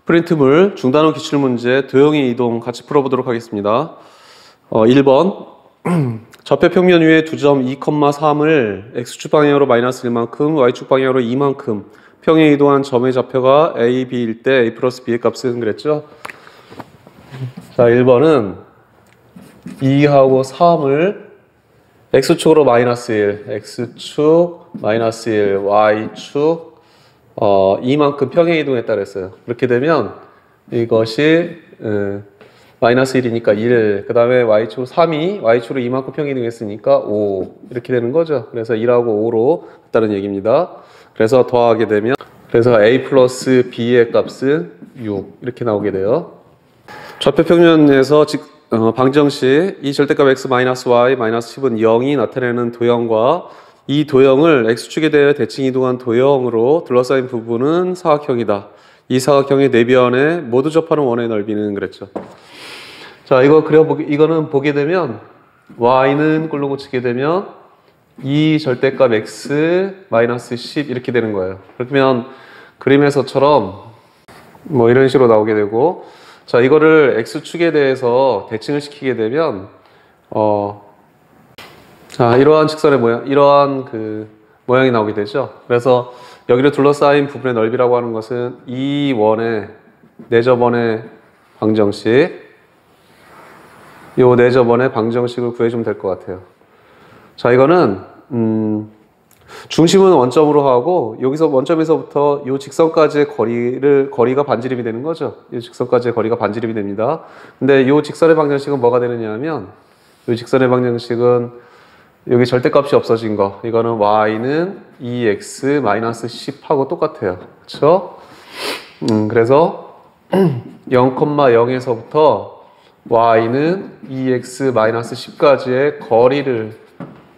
프린트물 중단원 기출문제 도형의 이동 같이 풀어보도록 하겠습니다. 1번 좌표평면 위에 두 점 2,3을 x축 방향으로 마이너스 1만큼 y축 방향으로 2만큼 평행 이동한 점의 좌표가 a, b일 때 a 플러스 b의 값은 그랬죠. 자, 1번은 2하고 3을 x축으로 마이너스 1, x축 마이너스 1, y축 2만큼 평행 이동했다 그랬어요. 그렇게 되면 이것이 마이너스 1이니까 1, 그 다음에 y축 3이 y축으로 2만큼 평행 이동했으니까 5 이렇게 되는 거죠. 그래서 1하고 5로 같다는 얘기입니다. 그래서 더하게 되면 그래서 a 플러스 b의 값은 6 이렇게 나오게 돼요. 좌표평면에서 방정식 이 절대값 x 마이너스 y 마이너스 10은 0이 나타내는 도형과 이 도형을 x축에 대해 대칭 이동한 도형으로 둘러싸인 부분은 사각형이다. 이 사각형의 내변에 모두 접하는 원의 넓이는 그랬죠. 자, 이거는 보게 되면 y는 꼴로 고치게 되면 이 절대값 x 마이너스 10 이렇게 되는 거예요. 그러면 그림에서처럼 뭐 이런 식으로 나오게 되고, 자, 이거를 x축에 대해서 대칭을 시키게 되면 자, 이러한 직선의 모양, 이러한 그 모양이 나오게 되죠. 그래서 여기를 둘러싸인 부분의 넓이라고 하는 것은 이 원의 내접원의 방정식, 요 내접원의 방정식을 구해주면 될 것 같아요. 자, 이거는 중심은 원점으로 하고 여기서 원점에서부터 요 직선까지의 거리가 반지름이 되는 거죠. 이 직선까지의 거리가 반지름이 됩니다. 근데 요 직선의 방정식은 뭐가 되느냐 하면 요 직선의 방정식은 여기 절대값이 없어진 거, 이거는 y는 2x 마이너스 10하고 똑같아요. 그렇죠? 그래서 0,0에서부터 y는 2x 마이너스 10까지의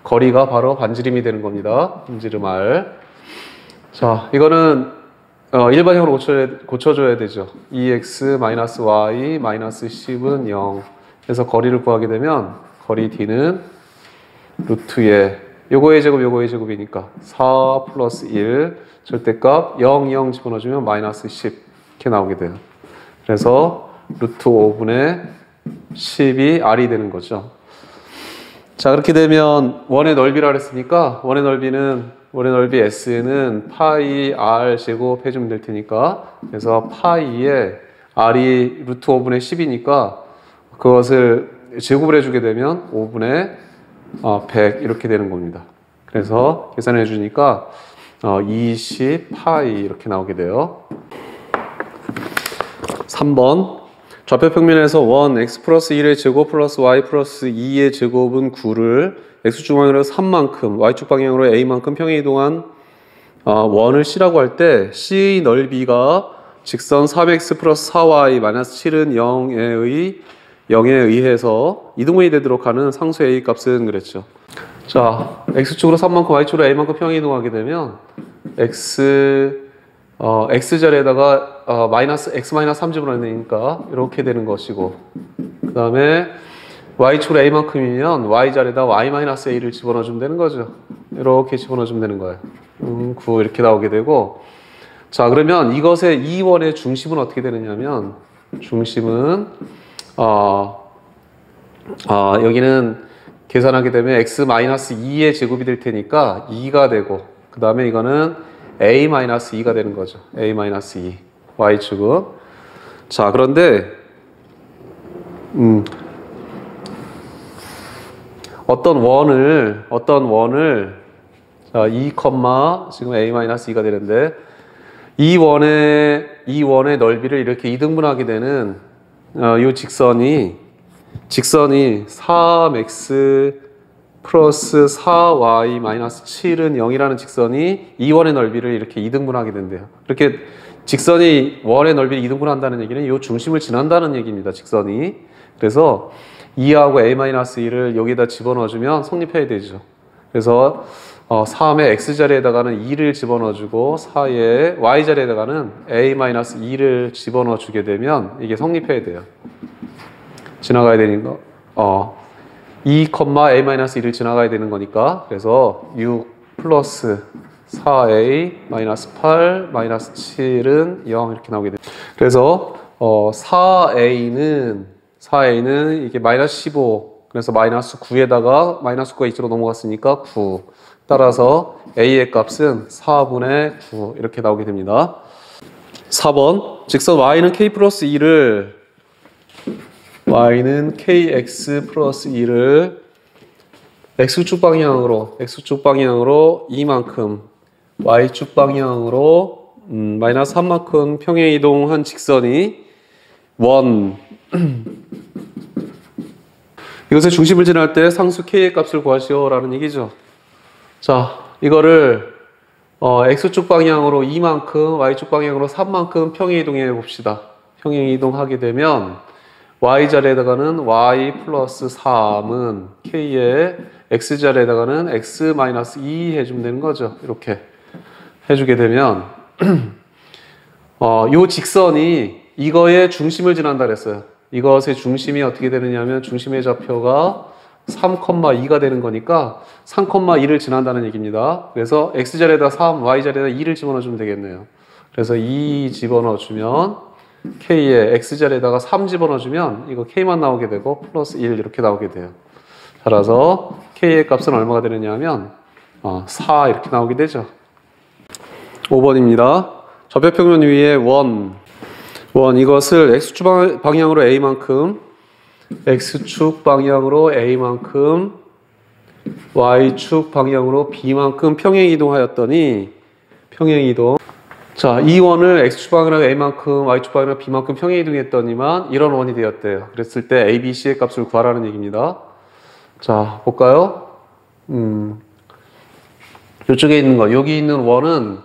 거리가 바로 반지름이 되는 겁니다. 반지름 r. 자, 이거는 일반형으로 고쳐줘야 되죠. 2x 마이너스 y 마이너스 10은 0. 그래서 거리를 구하게 되면 거리 d는 루트에 요거의 제곱 요거의 제곱이니까 4 플러스 1 절대값 0, 0 집어넣어주면 마이너스 10 이렇게 나오게 돼요. 그래서 루트 5분의 10이 r이 되는 거죠. 자, 그렇게 되면 원의 넓이라 그랬으니까 원의 넓이 s는 파이 r 제곱 해주면 될 테니까, 그래서 파이에 r이 루트 5분의 10이니까 그것을 제곱을 해주게 되면 5분의 100 이렇게 되는 겁니다. 그래서 계산해 주니까 20 파이 이렇게 나오게 돼요. 3번 좌표평면에서 원 x 플러스 1의 제곱 플러스 y 플러스 2의 제곱은 9를 x축 방향으로 3만큼 y축 방향으로 a만큼 평행 이동한 원을 C라고 할 때 C의 넓이가 직선 3x 플러스 4y 마이너스 7은 0에 의해서 이동이 되도록 하는 상수 a 값은 그랬죠. 자, x축으로 3만큼 y축으로 a만큼 평행 이동하게 되면 x자리에다가 x 마이너스 3 집어넣으니까 이렇게 되는 것이고, 그 다음에 y축으로 a만큼이면 y자리에다 y 마이너스 a를 집어넣어주면 되는 거죠. 이렇게 집어넣어주면 되는 거예요. 9 이렇게 나오게 되고, 자, 그러면 이것의 이 원의 중심은 어떻게 되느냐면 중심은 여기는 계산하게 되면 x 마이너스 2의 제곱이 될 테니까 2가 되고, 그 다음에 이거는 a 마이너스 2가 되는 거죠. a 마이너스 2 y축은. 자, 그런데 어떤 원을 자, 2, 지금 a 마이너스 2가 되는데 이 원의 넓이를 이렇게 이등분하게 되는 이 직선이 3x 플러스 4y 마이너스 7은 0이라는 직선이 이 원의 넓이를 이렇게 이등분하게 된대요. 이렇게 직선이 원의 넓이를 이등분한다는 얘기는 이 중심을 지난다는 얘기입니다. 직선이. 그래서 2하고 a-2를 여기다 집어넣어주면 성립해야 되죠. 그래서 3의 x자리에다가는 2를 집어넣어주고 4의 y자리에다가는 a-2를 집어넣어주게 되면 이게 성립해야 돼요. 지나가야 되는 거. 2,a-1을 지나가야 되는 거니까, 그래서 6 플러스 4a 마이너스 8 마이너스 7은 0 이렇게 나오게 됩니다. 그래서 4a는 이게 마이너스 15, 그래서 마이너스 9에다가 마이너스 9가 이쪽으로 넘어갔으니까 9. 따라서 a의 값은 4분의 9 이렇게 나오게 됩니다. 4번 직선 y는 k 플러스 2를 kx 플러스 2를 x축 방향으로 이만큼, y축 방향으로 마이너스 3만큼 평행 이동한 직선이 원 이것의 중심을 지날 때 상수 k의 값을 구하시오라는 얘기죠. 자, 이거를 x축 방향으로 2만큼, y축 방향으로 3만큼 평행 이동해 봅시다. 평행 이동하게 되면 y자리에다가는 y 플러스 3은 k에 x자리에다가는 x 마이너스 2 해주면 되는 거죠. 이렇게 해주게 되면 요 직선이 이거의 중심을 지난다 그랬어요. 이것의 중심이 어떻게 되느냐면 중심의 좌표가 3,2가 되는 거니까 3,2를 지난다는 얘기입니다. 그래서 x자리에다 3, y자리에다 2를 집어넣어주면 되겠네요. 그래서 2 집어넣어주면 k에 x자리에다가 3 집어넣어주면 이거 k만 나오게 되고 플러스 1 이렇게 나오게 돼요. 따라서 k의 값은 얼마가 되느냐 하면 4 이렇게 나오게 되죠. 5번입니다. 좌표평면 위에 원 이것을 x축 방향으로 a만큼, x축 방향으로 a만큼, y축 방향으로 b만큼 평행 이동하였더니 자, 이 원을 x축 방향으로 a만큼, y축 방향으로 b만큼 평행 이동했더니만 이런 원이 되었대요. 그랬을 때 a, b, c의 값을 구하라는 얘기입니다. 자, 볼까요? 이쪽에 있는 거, 여기 있는 원은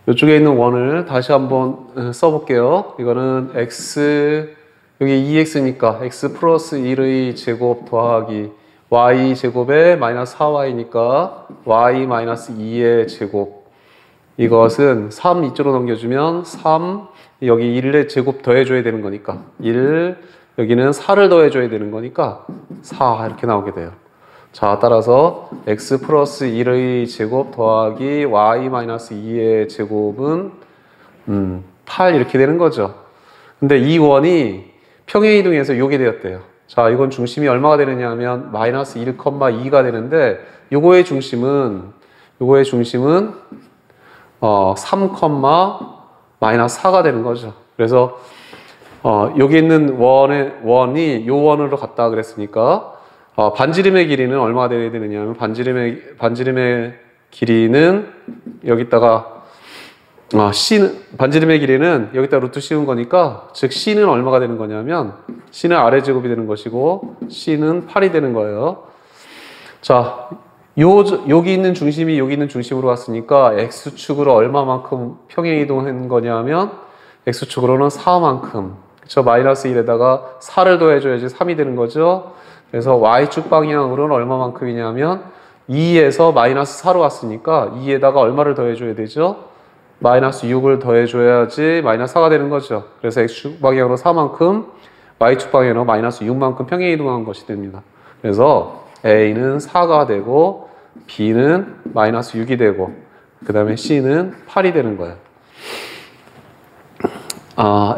이쪽에 있는 원을 다시 한번 써볼게요. 이거는 x, 여기 2x니까 x 플러스 1의 제곱 더하기 y 제곱에 마이너스 4y니까 y 마이너스 2의 제곱. 이것은 3 이쪽으로 넘겨주면 3, 여기 1의 제곱 더해줘야 되는 거니까 1, 여기는 4를 더해줘야 되는 거니까 4 이렇게 나오게 돼요. 자, 따라서 x 플러스 1의 제곱 더하기 y 마이너스 2의 제곱은 8 이렇게 되는 거죠. 근데 이 원이 평행 이동해서 요게 되었대요. 자, 이건 중심이 얼마가 되느냐 하면 마이너스 1,2가 되는데 요거의 중심은 3, 마이너스 4가 되는 거죠. 그래서 여기 있는 원이 요 원으로 갔다 그랬으니까 반지름의 길이는 얼마가 되어야 되느냐 하면 반지름의 길이는 여기다가 반지름의 길이는 여기다 루트 씌운 거니까 즉 c는 얼마가 되는 거냐면 c는 아래 제곱이 되는 것이고 c는 8이 되는 거예요. 자, 여기 있는 중심이 여기 있는 중심으로 왔으니까 x축으로 얼마만큼 평행 이동한 거냐면 x축으로는 4만큼, 그쵸? 마이너스 1에다가 4를 더해줘야지 3이 되는 거죠. 그래서 y축 방향으로는 얼마만큼이냐면 2에서 마이너스 4로 왔으니까 2에다가 얼마를 더해줘야 되죠? 마이너스 6을 더해줘야지 마이너스 4가 되는 거죠. 그래서 x축 방향으로 4만큼, y축 방향으로 마이너스 6만큼 평행 이동한 것이 됩니다. 그래서 a는 4가 되고 b는 마이너스 6이 되고 그 다음에 c는 8이 되는 거예요.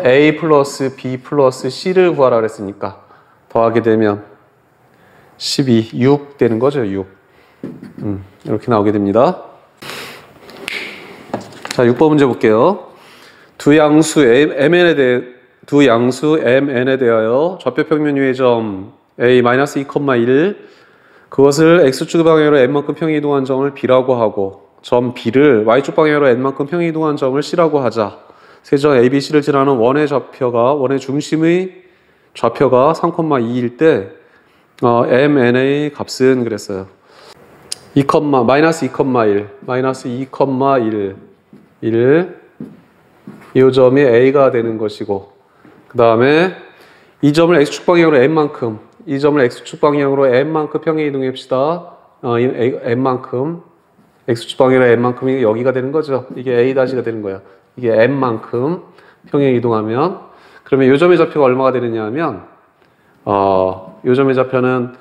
a 플러스 b 플러스 c를 구하라 그랬으니까 더하게 되면 12, 6 되는 거죠. 6. 이렇게 나오게 됩니다. 자, 6번 문제 볼게요. 두 양수 mn에 대하여 좌표 평면 위의 점 a-2,1 그것을 x축 방향으로 n만큼 평행 이동한 점을 b라고 하고 점 b를 y축 방향으로 n만큼 평행 이동한 점을 c라고 하자. 세점 ABC를 지나는 원의 중심의 좌표가 3,2일 때 MN의 값은 그랬어요. 마이너스 2,1 이 점이 A가 되는 것이고 그 다음에 이 점을 X축 방향으로 N만큼 평행 이동합시다. N만큼 X축 방향으로 N만큼이 여기가 되는 거죠. 이게 A-가 되는 거예요. 이게 N만큼 평행 이동하면 그러면 이 점의 좌표가 얼마가 되느냐 하면 이 점의 좌표는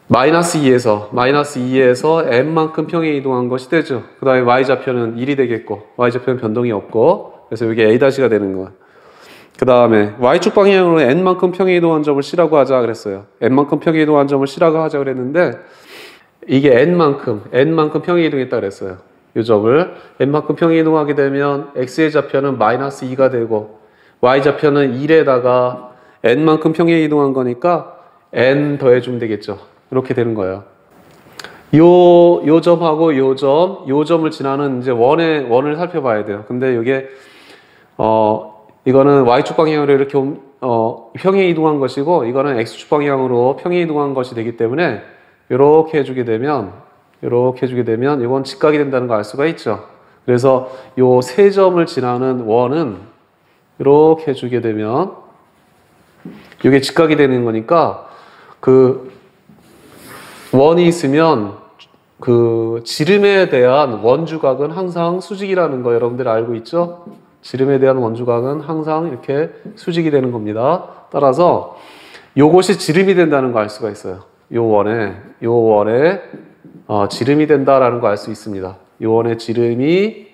마이너스 2에서 n만큼 평행 이동한 것이 되죠. 그 다음에 y좌표는 1이 되겠고 y좌표는 변동이 없고 그래서 이게 A-가 되는 거야. 그 다음에 Y축 방향으로 N만큼 평행이동한 점을 C라고 하자 그랬어요. N만큼 평행이동한 점을 C라고 하자 그랬는데 이게 N만큼 평행이동했다 그랬어요. 이 점을 N만큼 평행이동하게 되면 X의 좌표는 마이너스 2가 되고 Y 좌표는 1에다가 N만큼 평행이동한 거니까 N 더해주면 되겠죠. 이렇게 되는 거예요. 요 점하고 요 점을 지나는 이제 원을 살펴봐야 돼요. 근데 이게 이거는 Y축 방향으로 이렇게 평행 이동한 것이고 이거는 X축 방향으로 평행 이동한 것이 되기 때문에 이렇게 해주게 되면 이건 직각이 된다는 걸 알 수가 있죠. 그래서 요 세 점을 지나는 원은 이렇게 해주게 되면 이게 직각이 되는 거니까 그 원이 있으면 그 지름에 대한 원주각은 항상 수직이라는 거 여러분들 알고 있죠? 지름에 대한 원주각은 항상 이렇게 수직이 되는 겁니다. 따라서 요것이 지름이 된다는 걸 알 수가 있어요. 요 원에 지름이 된다라는 걸 알 수 있습니다. 요 원의 지름이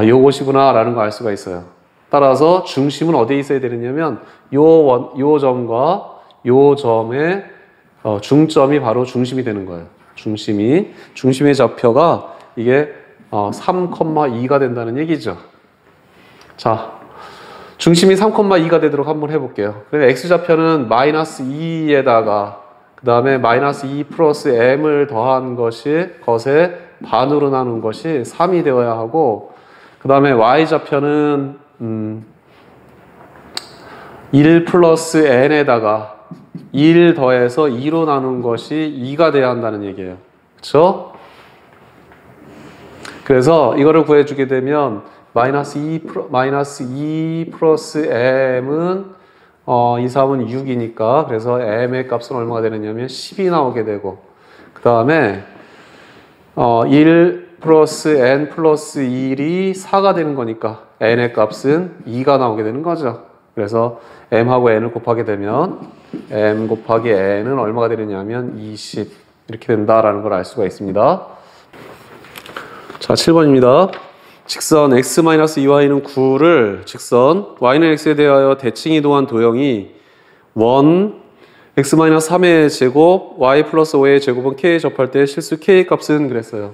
요것이구나 라는 걸 알 수가 있어요. 따라서 중심은 어디에 있어야 되느냐면 요 점과 요 점의 중점이 바로 중심이 되는 거예요. 중심의 좌표가 이게 3,2가 된다는 얘기죠. 자, 중심이 3,2가 되도록 한번 해볼게요. 그래서 X좌표는 마이너스 2에다가 그 다음에 마이너스 2 플러스 M을 더한 것에 반으로 나눈 것이 3이 되어야 하고 그 다음에 Y좌표는 1 플러스 N에다가 1 더해서 2로 나눈 것이 2가 돼야 한다는 얘기예요. 그렇죠? 그래서 이거를 구해주게 되면 마이너스 2 플러스 M은 2, 3은 6이니까 그래서 M의 값은 얼마가 되느냐면 10이 나오게 되고 그 다음에 1 플러스 N 플러스 1이 4가 되는 거니까 N의 값은 2가 나오게 되는 거죠. 그래서 M하고 N을 곱하게 되면 M 곱하기 N은 얼마가 되느냐면 20 이렇게 된다라는 걸 알 수가 있습니다. 자, 7번입니다. 직선 x-2y는 9를 직선 y는 x에 대하여 대칭 이동한 도형이 원 x-3의 제곱 y 플러스 5의 제곱은 k에 접할 때 실수 k의 값은 그랬어요.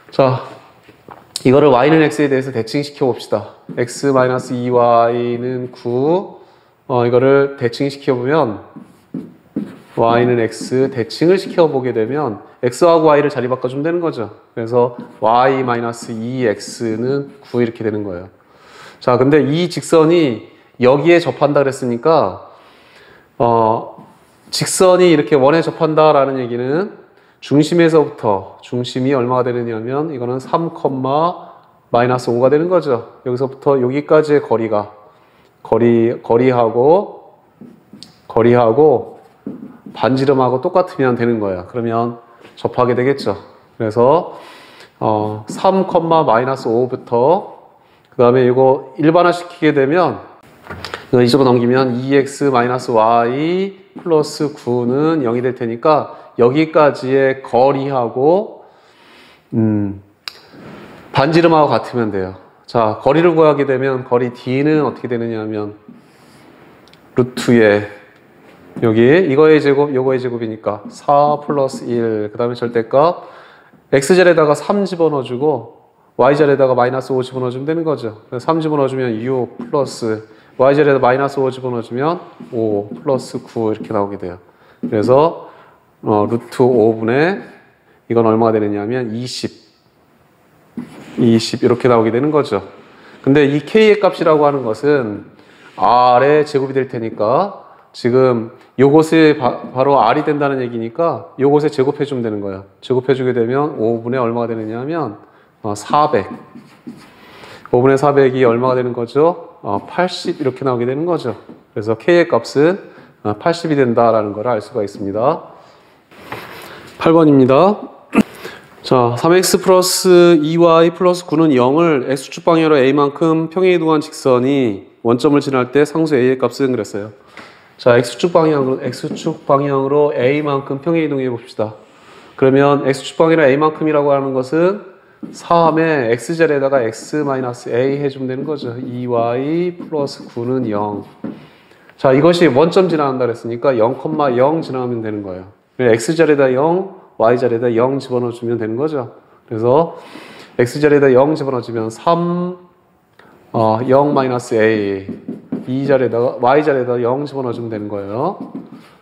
자, 이거를 y는 x에 대해서 대칭시켜 봅시다. x-2y는 9 이거를 대칭시켜 보면 y는 x 대칭을 시켜보게 되면 x하고 y를 자리 바꿔주면 되는 거죠. 그래서 y-2x는 9 이렇게 되는 거예요. 자, 근데 이 직선이 여기에 접한다 그랬으니까 직선이 이렇게 원에 접한다라는 얘기는 중심에서부터 중심이 얼마가 되느냐면 이거는 3, 마이너스 5가 되는 거죠. 여기서부터 여기까지의 거리하고 반지름하고 똑같으면 되는 거예요. 그러면 접하게 되겠죠. 그래서 3, 마이너스 5부터 그 다음에 이거 일반화 시키게 되면 이쪽으로 넘기면 2x 마이너스 y 플러스 9는 0이 될 테니까 여기까지의 거리하고 반지름하고 같으면 돼요. 자, 거리를 구하게 되면 거리 d는 어떻게 되느냐 하면 루트에 여기 이거의 제곱 요거의 제곱이니까 4 플러스 1 그 다음에 절대값 x자리에다가 3 집어넣어주고 y자리에다가 마이너스 5 집어넣어주면 되는 거죠. 3 집어넣어주면 6 플러스 y자리에다 마이너스 5 집어넣어주면 5 플러스 9 이렇게 나오게 돼요. 그래서 루트 5분의 이건 얼마가 되느냐면 20 이렇게 나오게 되는 거죠. 근데 이 k의 값이라고 하는 것은 r의 제곱이 될 테니까 지금 요것이 바로 r이 된다는 얘기니까 요것에 제곱해 주면 되는 거예요. 제곱해 주게 되면 5분의 얼마가 되느냐 하면 400 5분의 400이 얼마가 되는 거죠? 80 이렇게 나오게 되는 거죠. 그래서 k의 값은 80이 된다라는 걸 알 수가 있습니다. 8번입니다. 자, 3x 플러스 2y 플러스 9는 0을 x축 방향으로 a만큼 평행 이동한 직선이 원점을 지날 때 상수 a의 값은 그랬어요. 자, x축 방향으로 a만큼 평행 이동해 봅시다. 그러면 x축 방향으로 a만큼이라고 하는 것은 3에 x절에다가 x-a 해주면 되는 거죠. 2y 플러스 9는 0. 자, 이것이 원점 지나간다 그랬으니까 0,0 지나가면 되는 거예요. x절에다 0, y절에다 0 집어넣어주면 되는 거죠. 그래서 x절에다 0 집어넣어주면 3, 0-a, 2절에다가 y절에다 0 집어넣어주면 되는 거예요.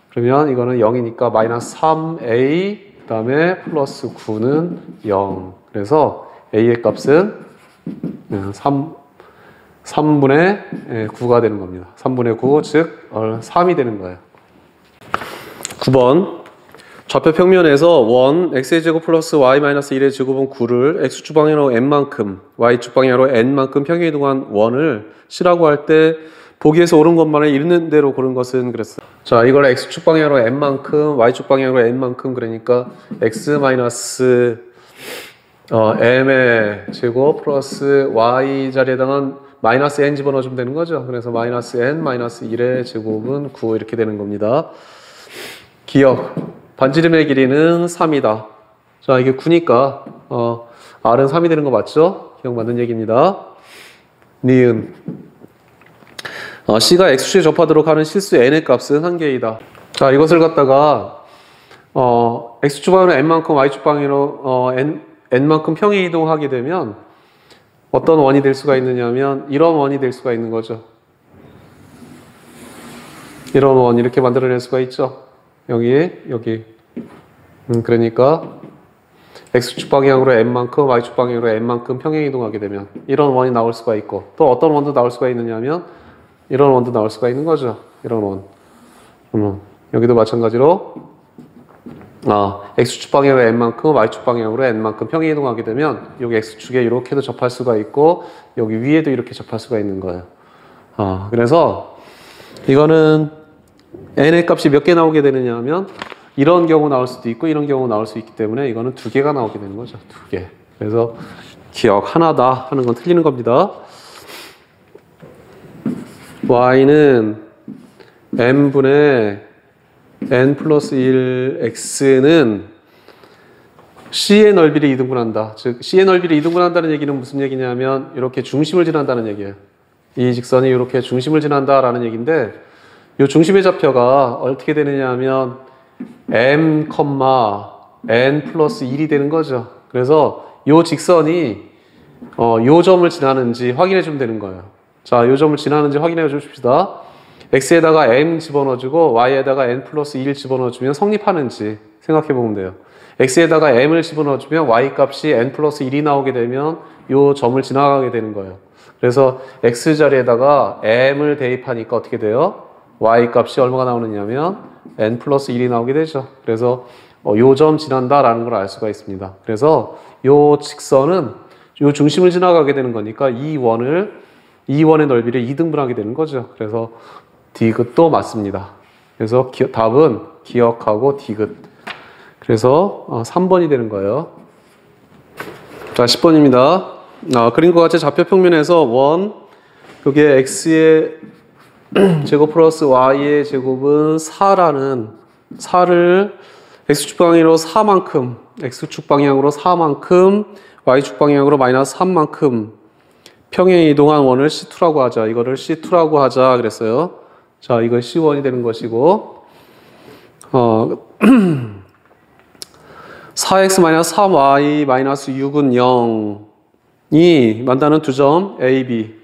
그러면 이거는 0이니까 마이너스 3a, 그 다음에 플러스 9는 0. 그래서 a의 값은 3분의 9가 되는 겁니다. 3분의 9, 즉 3이 되는 거예요. 9번 좌표 평면에서 원 x의 제곱 플러스 y 마이너스 1의 제곱은 9를 x축 방향으로 n만큼 y축 방향으로 n만큼 평행 이동한 원을 C라고 할 때 보기에서 옳은 것만을 있는 대로 고른 것은 그랬어요. 자, 이걸 x축 방향으로 n만큼 y축 방향으로 n만큼 그러니까 x 마이너스 m의 제곱 플러스 y 자리에 해당한 마이너스 n 집어넣어주면 되는 거죠. 그래서 마이너스 n 마이너스 1의 제곱은 9 이렇게 되는 겁니다. 기억 반지름의 길이는 3이다. 자, 이게 9니까 R은 3이 되는 거 맞죠? 기억 맞는 얘기입니다. 니은 C가 X축에 접하도록 하는 실수 n의 값은 1개이다. 자, 이것을 갖다가 X축 방향으로 n만큼 Y축 방향으로 n만큼 평행 이동하게 되면 어떤 원이 될 수가 있느냐면 이런 원이 될 수가 있는 거죠. 이런 원 이렇게 만들어낼 수가 있죠. 여기. 그러니까 X축 방향으로 n만큼 Y축 방향으로 n만큼 평행 이동하게 되면 이런 원이 나올 수가 있고 또 어떤 원도 나올 수가 있느냐면 이런 원도 나올 수가 있는 거죠. 이런 원. 여기도 마찬가지로 X축 방향으로 n만큼 Y축 방향으로 n만큼 평행 이동하게 되면 여기 X축에 이렇게도 접할 수가 있고 여기 위에도 이렇게 접할 수가 있는 거예요. 그래서 이거는 n의 값이 몇 개 나오게 되느냐 하면 이런 경우 나올 수도 있고 이런 경우 나올 수 있기 때문에 이거는 2개가 나오게 되는 거죠. 2개. 그래서 기억 하나다 하는 건 틀리는 겁니다. y는 m분의 n 플러스 1 x는 c의 넓이를 이등분한다. 즉 c의 넓이를 이등분한다는 얘기는 무슨 얘기냐면 이렇게 중심을 지난다는 얘기예요. 이 직선이 이렇게 중심을 지난다라는 얘기인데 이 중심의 좌표가 어떻게 되느냐 하면 m, n 플러스 1이 되는 거죠. 그래서 이 직선이 이 점을 지나는지 확인해 주면 되는 거예요. 자, 이 점을 지나는지 확인해 주십시다. x에다가 m 집어넣어주고 y에다가 n 플러스 1 집어넣어주면 성립하는지 생각해 보면 돼요. x에다가 m을 집어넣어주면 y 값이 n 플러스 1이 나오게 되면 이 점을 지나가게 되는 거예요. 그래서 x자리에다가 m을 대입하니까 어떻게 돼요? y 값이 얼마가 나오느냐면 n 플러스 1이 나오게 되죠. 그래서 요 점 지난다라는 걸 알 수가 있습니다. 그래서 요 직선은 요 중심을 지나가게 되는 거니까 이 원의 넓이를 2등분하게 되는 거죠. 그래서 디귿도 맞습니다. 그래서 답은 기억하고 디귿. 그래서 3번이 되는 거예요. 자, 10번입니다. 그림과 같이 좌표 평면에서 원 여기에 x의 제곱 플러스 y의 제곱은 4를 x축 방향으로 4만큼 x축 방향으로 4만큼 y축 방향으로 마이너스 3만큼 평행 이동한 원을 C2라고 하자. 이거를 C2라고 하자 그랬어요. 자, 이건 C1이 되는 것이고 4x-3y-6은 0이 만나는 두 점 A, B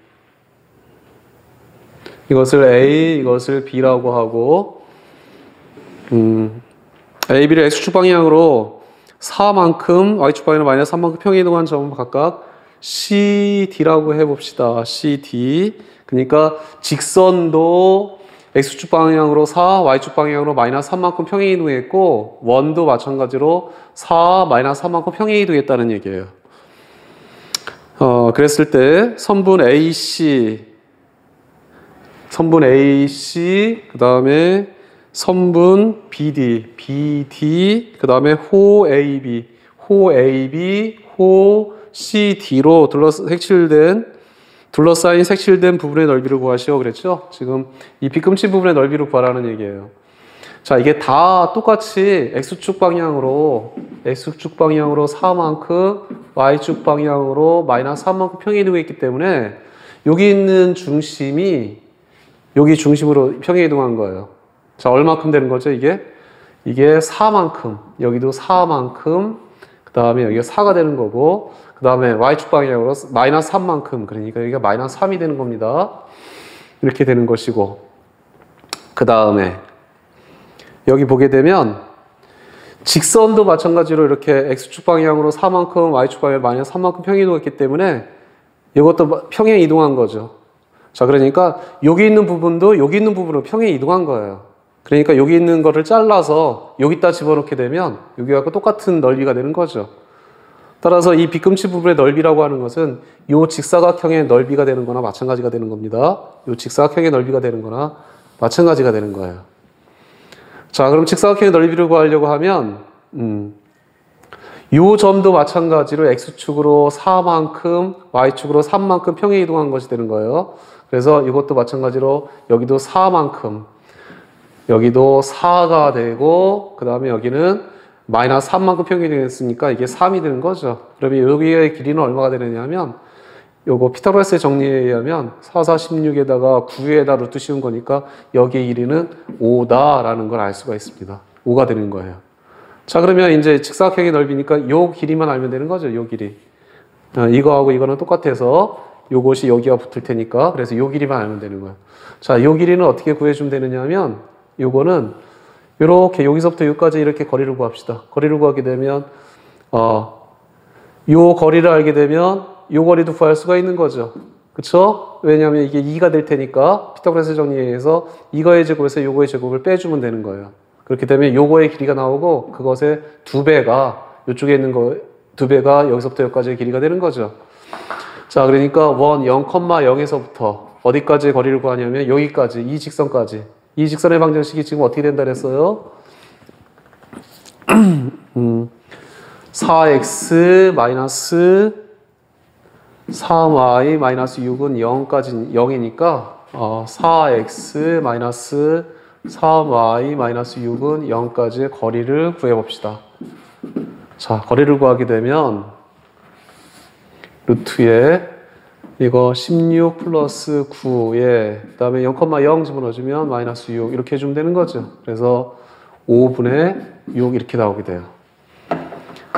이것을 A, 이것을 B라고 하고 A, B를 X축 방향으로 4만큼 Y축 방향으로 마이너스 3만큼 평행 이동한 점을 각각 CD라고 해봅시다. CD. 그러니까 직선도 X축 방향으로 4, Y축 방향으로 마이너스 3만큼 평행 이동했고 원도 마찬가지로 4, 마이너스 3만큼 평행 이동했다는 얘기예요. 그랬을 때 선분 AC, 그 다음에 선분 BD, 그 다음에 호 AB, 호 CD로 둘러싸인 색칠된 부분의 넓이를 구하시오 그랬죠? 지금 이 빗금친 부분의 넓이를 구하라는 얘기예요. 자, 이게 다 똑같이 X축 방향으로 4만큼, Y축 방향으로 마이너스 3만큼 평행이 되고 있기 때문에 여기 있는 중심이 여기 중심으로 평행이 이동한 거예요. 자, 얼마큼 되는 거죠, 이게? 이게 4만큼, 여기도 4만큼, 그 다음에 여기가 4가 되는 거고, 그 다음에 Y축 방향으로 마이너스 3만큼, 그러니까 여기가 마이너스 3이 되는 겁니다. 이렇게 되는 것이고, 그 다음에 여기 보게 되면 직선도 마찬가지로 이렇게 X축 방향으로 4만큼, Y축 방향으로 마이너스 3만큼 평행 이동했기 때문에 이것도 평행 이동한 거죠. 자, 그러니까 여기 있는 부분도 여기 있는 부분으로 평행 이동한 거예요. 그러니까 여기 있는 거를 잘라서 여기다 집어넣게 되면 여기하고 똑같은 넓이가 되는 거죠. 따라서 이 빗금치 부분의 넓이라고 하는 것은 이 직사각형의 넓이가 되는 거나 마찬가지가 되는 겁니다. 이 직사각형의 넓이가 되는 거나 마찬가지가 되는 거예요. 자, 그럼 직사각형의 넓이를 구하려고 하면 이 점도 마찬가지로 X축으로 4만큼, Y축으로 3만큼 평행 이동한 것이 되는 거예요. 그래서 이것도 마찬가지로 여기도 4만큼, 여기도 4가 되고, 그 다음에 여기는 마이너스 3만큼 평행이 되겠으니까 이게 3이 되는 거죠. 그러면 여기의 길이는 얼마가 되느냐면 요거 피타고라스의 정리에 의하면 4, 4, 16에다가 9에다 루트 씌운 거니까 여기의 길이는 5다라는 걸 알 수가 있습니다. 5가 되는 거예요. 자, 그러면 이제 직사각형의 넓이니까 요 길이만 알면 되는 거죠. 요 길이. 이거하고 이거는 똑같아서 요것이 여기와 붙을 테니까 그래서 요 길이만 알면 되는 거예요. 자, 요 길이는 어떻게 구해주면 되느냐면 요거는 요렇게 여기서부터 여기까지 이렇게 거리를 구합시다. 거리를 구하게 되면 요 거리를 알게 되면 요 거리도 구할 수가 있는 거죠. 그쵸? 왜냐하면 이게 2가 될 테니까 피타고라스 정리에 의해서 이거의 제곱에서 요거의 제곱을 빼주면 되는 거예요. 그렇게 되면 요거의 길이가 나오고 그것의 2배가 이쪽에 있는 거 2배가 여기서부터 여기까지의 길이가 되는 거죠. 자, 그러니까 0,0에서부터 어디까지의 거리를 구하냐면 여기까지, 이 직선까지. 이 직선의 방정식이 지금 어떻게 된다 그랬어요? 4x 마이너스 3y 마이너스 6은 0까지 0이니까 4x 마이너스 3y 마이너스 6은 0까지의 거리를 구해봅시다. 자, 거리를 구하게 되면 루트에 이거 16 플러스 9에 그 다음에 0,0 집어넣어주면 마이너스 6 이렇게 해주면 되는 거죠. 그래서 5분의 6 이렇게 나오게 돼요.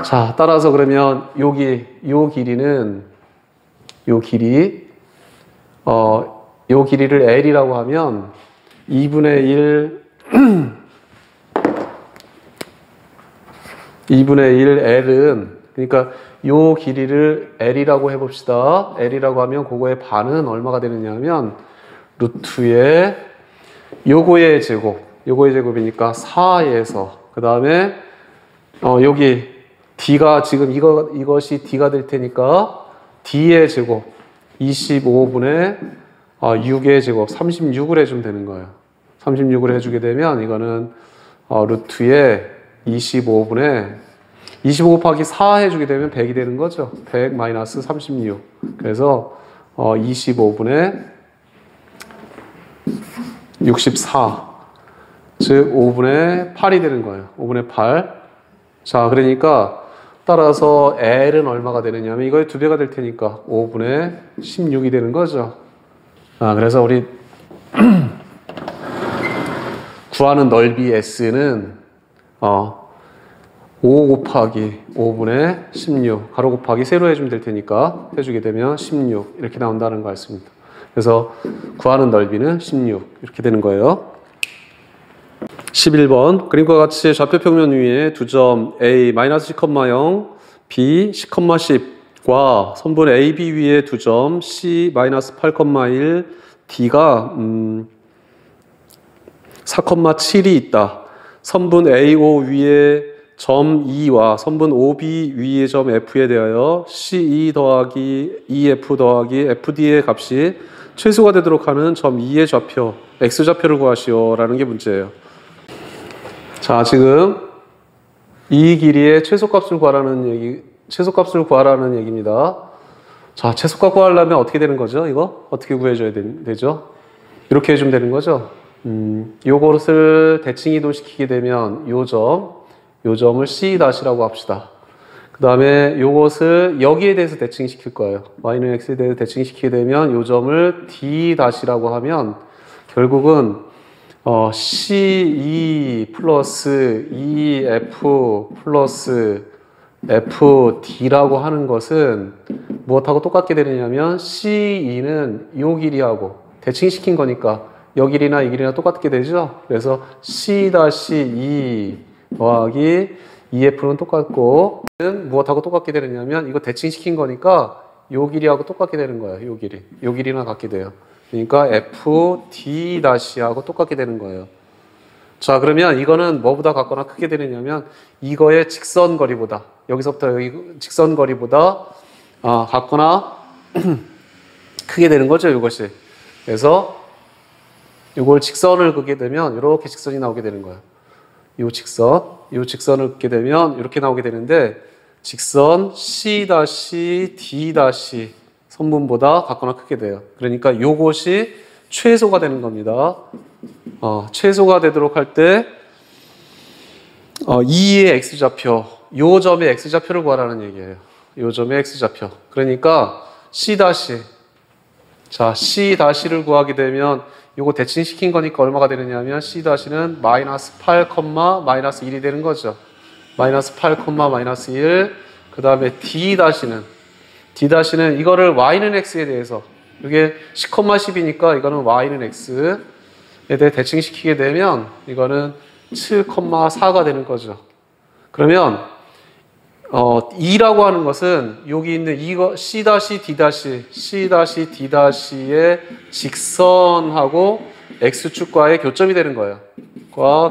자, 따라서 그러면 여기 요 길이는 요 길이를 L이라고 하면 2분의 1 2분의 1 L은 그러니까 요 길이를 L이라고 해봅시다. L이라고 하면 그거의 반은 얼마가 되느냐 하면 루트에 요거의 제곱이니까 4에서 그 다음에 여기 D가 지금 이것이 D가 될 테니까 D의 제곱 25분의 6의 제곱 36을 해주면 되는 거예요. 36을 해주게 되면 이거는 루트에 25분의 25 곱하기 4 해주게 되면 100이 되는 거죠. 100 마이너스 36. 그래서 25분의 64. 즉 5분의 8이 되는 거예요. 5분의 8. 자, 그러니까 따라서 L은 얼마가 되느냐면 이거의 2배가 될 테니까 5분의 16이 되는 거죠. 그래서 우리 구하는 넓이 S는 5 곱하기 5분의 16 가로 곱하기 세로 해주면 될 테니까 해주게 되면 16 이렇게 나온다는 거 같습니다. 그래서 구하는 넓이는 16 이렇게 되는 거예요. 11번 그림과 같이 좌표평면 위에 두 점 A -10,0 B 10,10과 선분 AB 위에 두 점 C -8,1 D가 4,7이 있다. 선분 AO 위에 점 E와 선분 OB 위의 점 F에 대하여 CE 더하기 EF 더하기 FD의 값이 최소가 되도록 하는 점 E의 좌표 X좌표를 구하시오 라는 게 문제예요. 자, 지금 이 길이의 최소값을 구하라는 얘기입니다. 자, 최소값 구하려면 어떻게 되는 거죠? 이거 어떻게 구해줘야 되죠? 이렇게 해주면 되는 거죠? 요것을 대칭 이동시키게 되면 요 점을 C-라고 합시다. 그 다음에 요것을 여기에 대해서 대칭시킬 거예요. y는 x에 대해서 대칭시키게 되면 요 점을 D-라고 하면 결국은 C2 플러스 2F 플러스 FD라고 하는 것은 무엇하고 똑같게 되느냐면 C2는 요 길이하고 대칭시킨 거니까 요 길이나 이 길이나 똑같게 되죠. 그래서 C-2 더하기 2F는 똑같고 무엇하고 똑같게 되느냐면 이거 대칭시킨 거니까 요 길이하고 똑같게 되는 거예요. 요 길이. 요 길이나 같게 돼요. 그러니까 FD-하고 똑같게 되는 거예요. 자, 그러면 이거는 뭐보다 같거나 크게 되느냐면 이거의 직선거리보다 여기서부터 여기 직선거리보다 같거나 크게 되는 거죠, 이것이. 그래서 이걸 직선을 긋게 되면 이렇게 직선이 나오게 되는 거예요. 이 직선을 긋게 되면 이렇게 나오게 되는데 직선 C-D- 선분보다 같거나 크게 돼요. 그러니까 이것이 최소가 되는 겁니다. 최소가 되도록 할 때 2의 x좌표, 요 점의 x좌표를 구하라는 얘기예요. 요 점의 x좌표. 그러니까 자, C-를 구하게 되면 요거 대칭시킨 거니까 얼마가 되느냐면 C-는 마이너스 8, 마이너스 1이 되는 거죠. 마이너스 8, 마이너스 1. 그 다음에 D-는 이거를 y는 x에 대해서 이게 10,10이니까 이거는 y는 x에 대해 대칭시키게 되면 이거는 7,4가 되는 거죠. 그러면 2라고 하는 것은 여기 있는 이거 C-D-의 직선하고 x축과의 교점이 되는 거예요.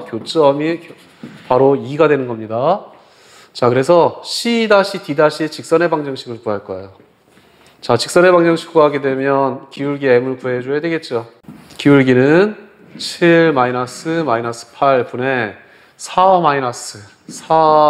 교점이 바로 2가 되는 겁니다. 자, 그래서 C-D의 직선의 방정식을 구할 거예요. 자, 직선의 방정식 구하게 되면 기울기 m을 구해줘야 되겠죠. 기울기는 7 마이너스 8분의 4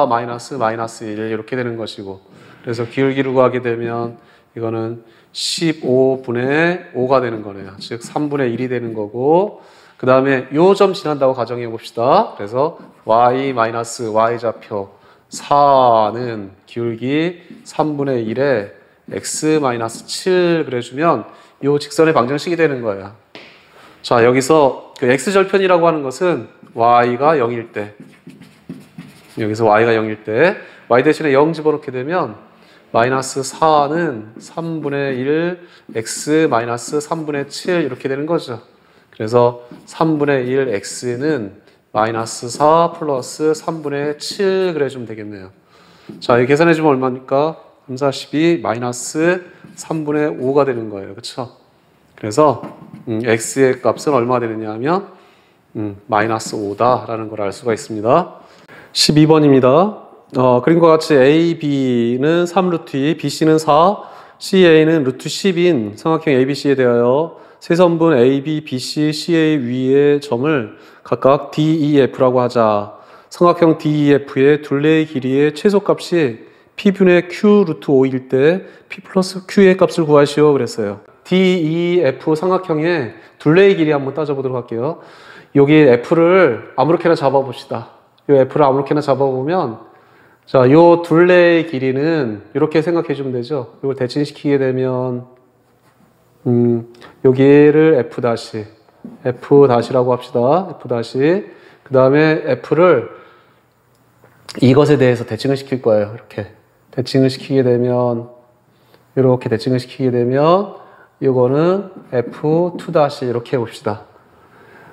마이너스 1 이렇게 되는 것이고, 그래서 기울기를 구하게 되면 이거는 15분의 5가 되는 거네요. 즉 3분의 1이 되는 거고, 그 다음에 요 점 지난다고 가정해 봅시다. 그래서 y 마이너스 y좌표 4는 기울기 3분의 1에 x 마이너스 7 그래주면 요 직선의 방정식이 되는 거예요. 자, 여기서 그 x절편이라고 하는 것은 y가 0일 때, 여기서 y가 0일 때 y 대신에 0 집어넣게 되면 마이너스 4는 3분의 1 x 마이너스 3분의 7 이렇게 되는 거죠. 그래서 3분의 1 x는 마이너스 4 플러스 3분의 7 그래주면 되겠네요. 자, 이 계산해주면 얼마입니까? 3, 4, 12 마이너스 3분의 5가 되는 거예요. 그렇죠? 그래서 x의 값은 얼마가 되느냐 하면 마이너스 5다라는 걸 알 수가 있습니다. 12번입니다. 그림과 같이 A, B는 3루트 2, BC는 4, CA는 루트 10인 삼각형 ABC에 대하여 세선분 AB, BC, CA 위의 점을 각각 DEF라고 하자. 삼각형 DEF의 둘레의 길이의 최소값이 P분의 Q 루트 5일 때 P 플러스 Q의 값을 구하시오 그랬어요. DEF 삼각형의 둘레의 길이 한번 따져보도록 할게요. 여기 F를 아무렇게나 잡아봅시다. 이 F를 아무렇게나 잡아보면 자, 요 둘레의 길이는 이렇게 생각해 주면 되죠. 이걸 대칭시키게 되면 여기를 F'라고 합시다. F'. 그 다음에 F를 이것에 대해서 대칭을 시킬 거예요. 이렇게 대칭을 시키게 되면 이렇게 대칭을 시키게 되면 이거는 F2' 이렇게 해봅시다.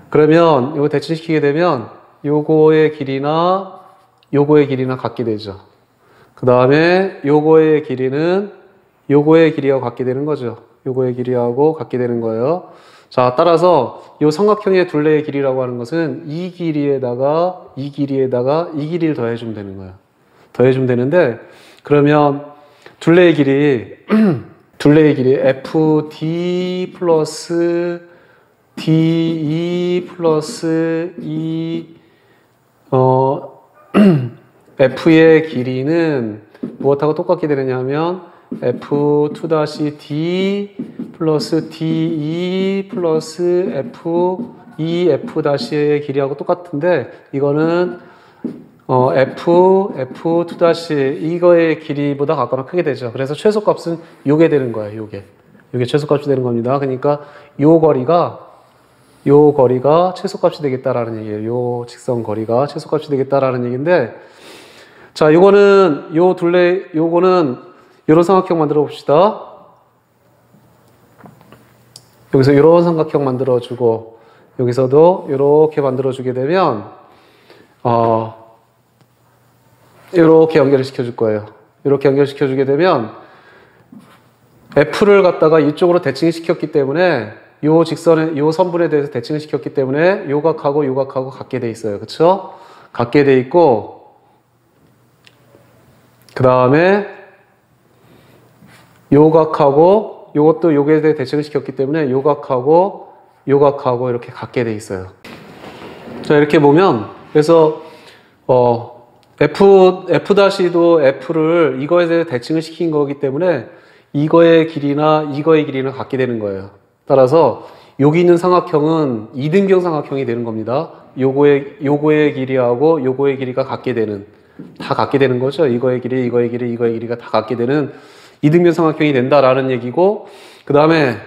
그러면 이거 대칭시키게 되면 요거의 길이나 요거의 길이나 같게 되죠. 그 다음에 요거의 길이는 요거의 길이하고 같게 되는 거죠. 요거의 길이하고 같게 되는 거예요. 자, 따라서 요 삼각형의 둘레의 길이라고 하는 것은 이 길이에다가 이 길이를 더해주면 되는 거예요. 더해주면 되는데, 그러면 둘레의 길이 FD 플러스 DE 플러스 F의 길이는 무엇하고 똑같게 되느냐면 F2-D 플러스 DE 플러스 이 F-의 길이하고 똑같은데 이거는 F2- 이거의 길이보다 각각은 크게 되죠. 그래서 최소값은 요게 되는 거예요. 요게 최소값이 되는 겁니다. 그러니까 요 거리가 최소값이 되겠다라는 얘기예요. 요 직선 거리가 최소값이 되겠다라는 얘기인데, 자, 요거는 요런 삼각형 만들어 봅시다. 여기서 요런 삼각형 만들어 주고 여기서도 요렇게 만들어 주게 되면 요렇게 연결시켜 줄 거예요. 요렇게 연결시켜 주게 되면 F를 갖다가 이쪽으로 대칭을 시켰기 때문에 요 선분에 대해서 대칭을 시켰기 때문에 요 각하고 같게 돼 있어요. 그쵸? 같게 돼 있고, 그 다음에 요 각하고 요것도 요게 대해 대칭을 시켰기 때문에 요 각하고 이렇게 같게 돼 있어요. 자, 이렇게 보면 그래서 F''도 F를 이거에 대해 대칭을 시킨 거기 때문에 이거의 길이나 같게 되는 거예요. 따라서 여기 있는 삼각형은 이등변 삼각형이 되는 겁니다. 요거의 길이하고 요거의 길이가 다 같게 되는 거죠. 이거의 길이가 다 같게 되는 이등변 삼각형이 된다라는 얘기고, 그 다음에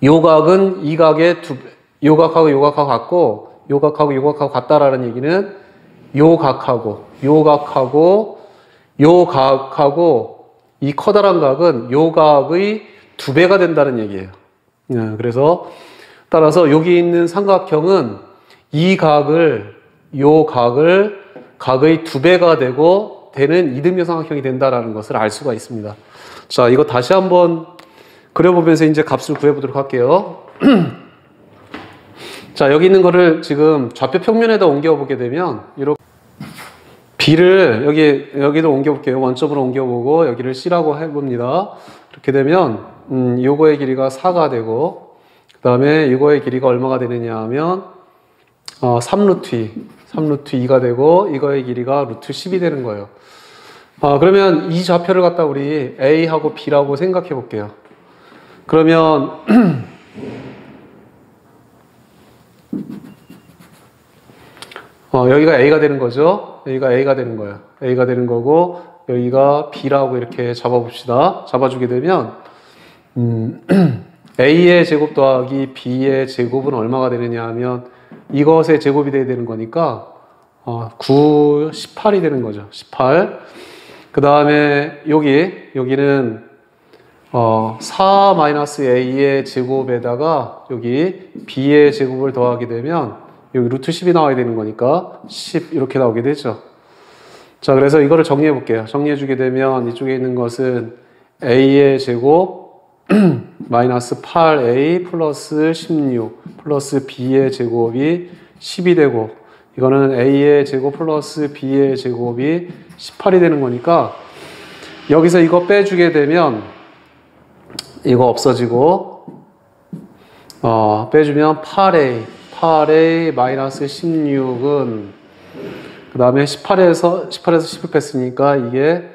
요 각은 이 각의 요 각하고 같고, 요 각하고 같다라는 얘기는 요 각하고 이 커다란 각은 요 각의 2배가 된다는 얘기예요. 그래서 따라서 여기 있는 삼각형은 이 각의 2배가 되는 이등변 삼각형이 된다라는 것을 알 수가 있습니다. 자, 이거 다시 한번 그려보면서 이제 값을 구해보도록 할게요. 자, 여기 있는 거를 지금 좌표 평면에다 옮겨보게 되면 이렇게 B를 여기도 옮겨볼게요. 원점으로 옮겨보고 여기를 C라고 해봅니다. 이렇게 되면 요거의 길이가 4가 되고, 그 다음에 요거의 길이가 얼마가 되느냐 하면 3루트 2가 되고, 이거의 길이가 루트 10이 되는 거예요. 그러면 이 좌표를 갖다 우리 A하고 B라고 생각해 볼게요. 그러면 여기가 A가 되는 거죠. 여기가 A가 되는 거예요. A가 되는 거고, 여기가 B라고 이렇게 잡아봅시다. 잡아주게 되면 A의 제곱 더하기 B의 제곱은 얼마가 되느냐 하면 이것의 제곱이 돼야 되는 거니까 18이 되는 거죠. 18. 그 다음에 여기는 4-A의 제곱에다가 여기 B의 제곱을 더하게 되면 여기 루트 10이 나와야 되는 거니까 10 이렇게 나오게 되죠. 자, 그래서 이거를 정리해 볼게요. 정리해 주게 되면 이쪽에 있는 것은 A의 제곱 마이너스 8A 플러스 16 플러스 B의 제곱이 10이 되고, 이거는 A의 제곱 플러스 B의 제곱이 18이 되는 거니까 여기서 이거 빼주게 되면 이거 없어지고 빼주면 8A 마이너스 16은 그 다음에 18에서 10을 뺐으니까 이게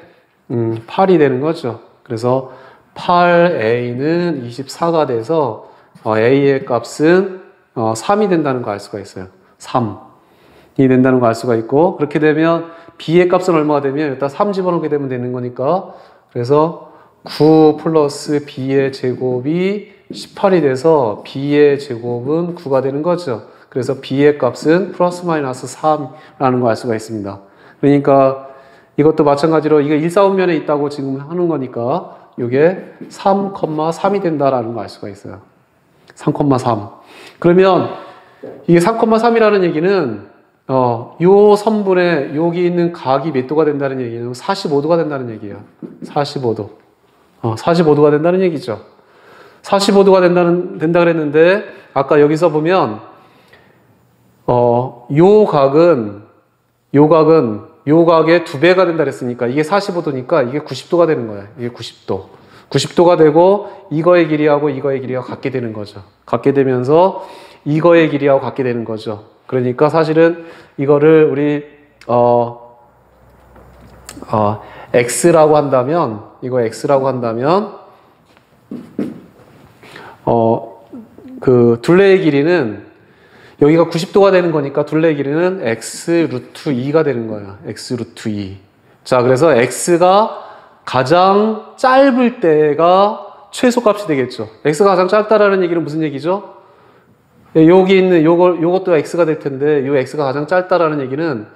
8이 되는 거죠. 그래서 8A는 24가 돼서 A의 값은 3이 된다는 거 알 수가 있어요. 3이 된다는 거 알 수가 있고, 그렇게 되면 B의 값은 얼마가 되면 일단 3 집어넣게 되면 되는 거니까, 그래서 9 플러스 B의 제곱이 18이 돼서 B의 제곱은 9가 되는 거죠. 그래서 B의 값은 플러스 마이너스 3라는 거 알 수가 있습니다. 그러니까 이것도 마찬가지로 이게 일사분면에 있다고 지금 하는 거니까 이게 3,3이 된다라는 거 알 수가 있어요. 3,3. 그러면 이게 3,3이라는 얘기는 요 선분에 여기 있는 각이 몇 도가 된다는 얘기는 45도가 된다는 얘기예요. 45도. 45도가 된다는 얘기죠. 45도가 된다 그랬는데 아까 여기서 보면 요 각의 2배가 된다 그랬으니까 이게 45도니까 이게 90도가 되는 거예요. 이게 90도. 90도가 되고 이거의 길이하고 이거의 길이가 같게 되는 거죠. 같게 되면서 이거의 길이하고 같게 되는 거죠. 그러니까 사실은 이거를 우리 X라고 한다면 그 둘레의 길이는 여기가 90도가 되는 거니까 둘레의 길이는 x 루트 2가 되는 거야. x 루트 2. 자, 그래서 x가 가장 짧을 때가 최소값이 되겠죠. x가 가장 짧다라는 얘기는 무슨 얘기죠? 여기 있는 요것도 x가 될 텐데 요 x가 가장 짧다라는 얘기는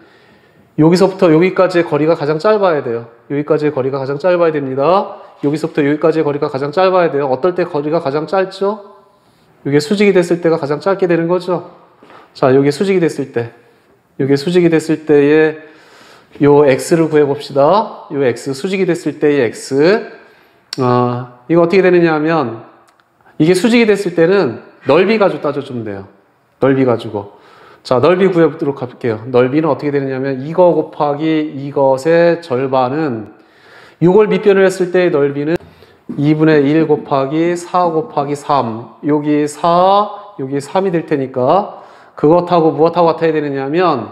여기서부터 여기까지의 거리가 가장 짧아야 돼요. 여기까지의 거리가 가장 짧아야 됩니다. 여기서부터 여기까지의 거리가 가장 짧아야 돼요. 어떨 때 거리가 가장 짧죠? 이게 수직이 됐을 때가 가장 짧게 되는 거죠. 자, 여기 수직이 됐을 때, 여기 수직이 됐을 때의 요 x를 구해봅시다. 요 x, 수직이 됐을 때의 x. 이거 어떻게 되느냐 하면, 이게 수직이 됐을 때는 넓이 가지고 따져주면 돼요. 넓이 가지고. 자, 넓이 구해보도록 할게요. 넓이는 어떻게 되느냐면, 이거 곱하기 이것의 절반은, 이걸 밑변을 했을 때의 넓이는 2분의 1 곱하기 4 곱하기 3. 여기 4, 여기 3이 될 테니까, 그것하고 무엇하고 같아야 되느냐면,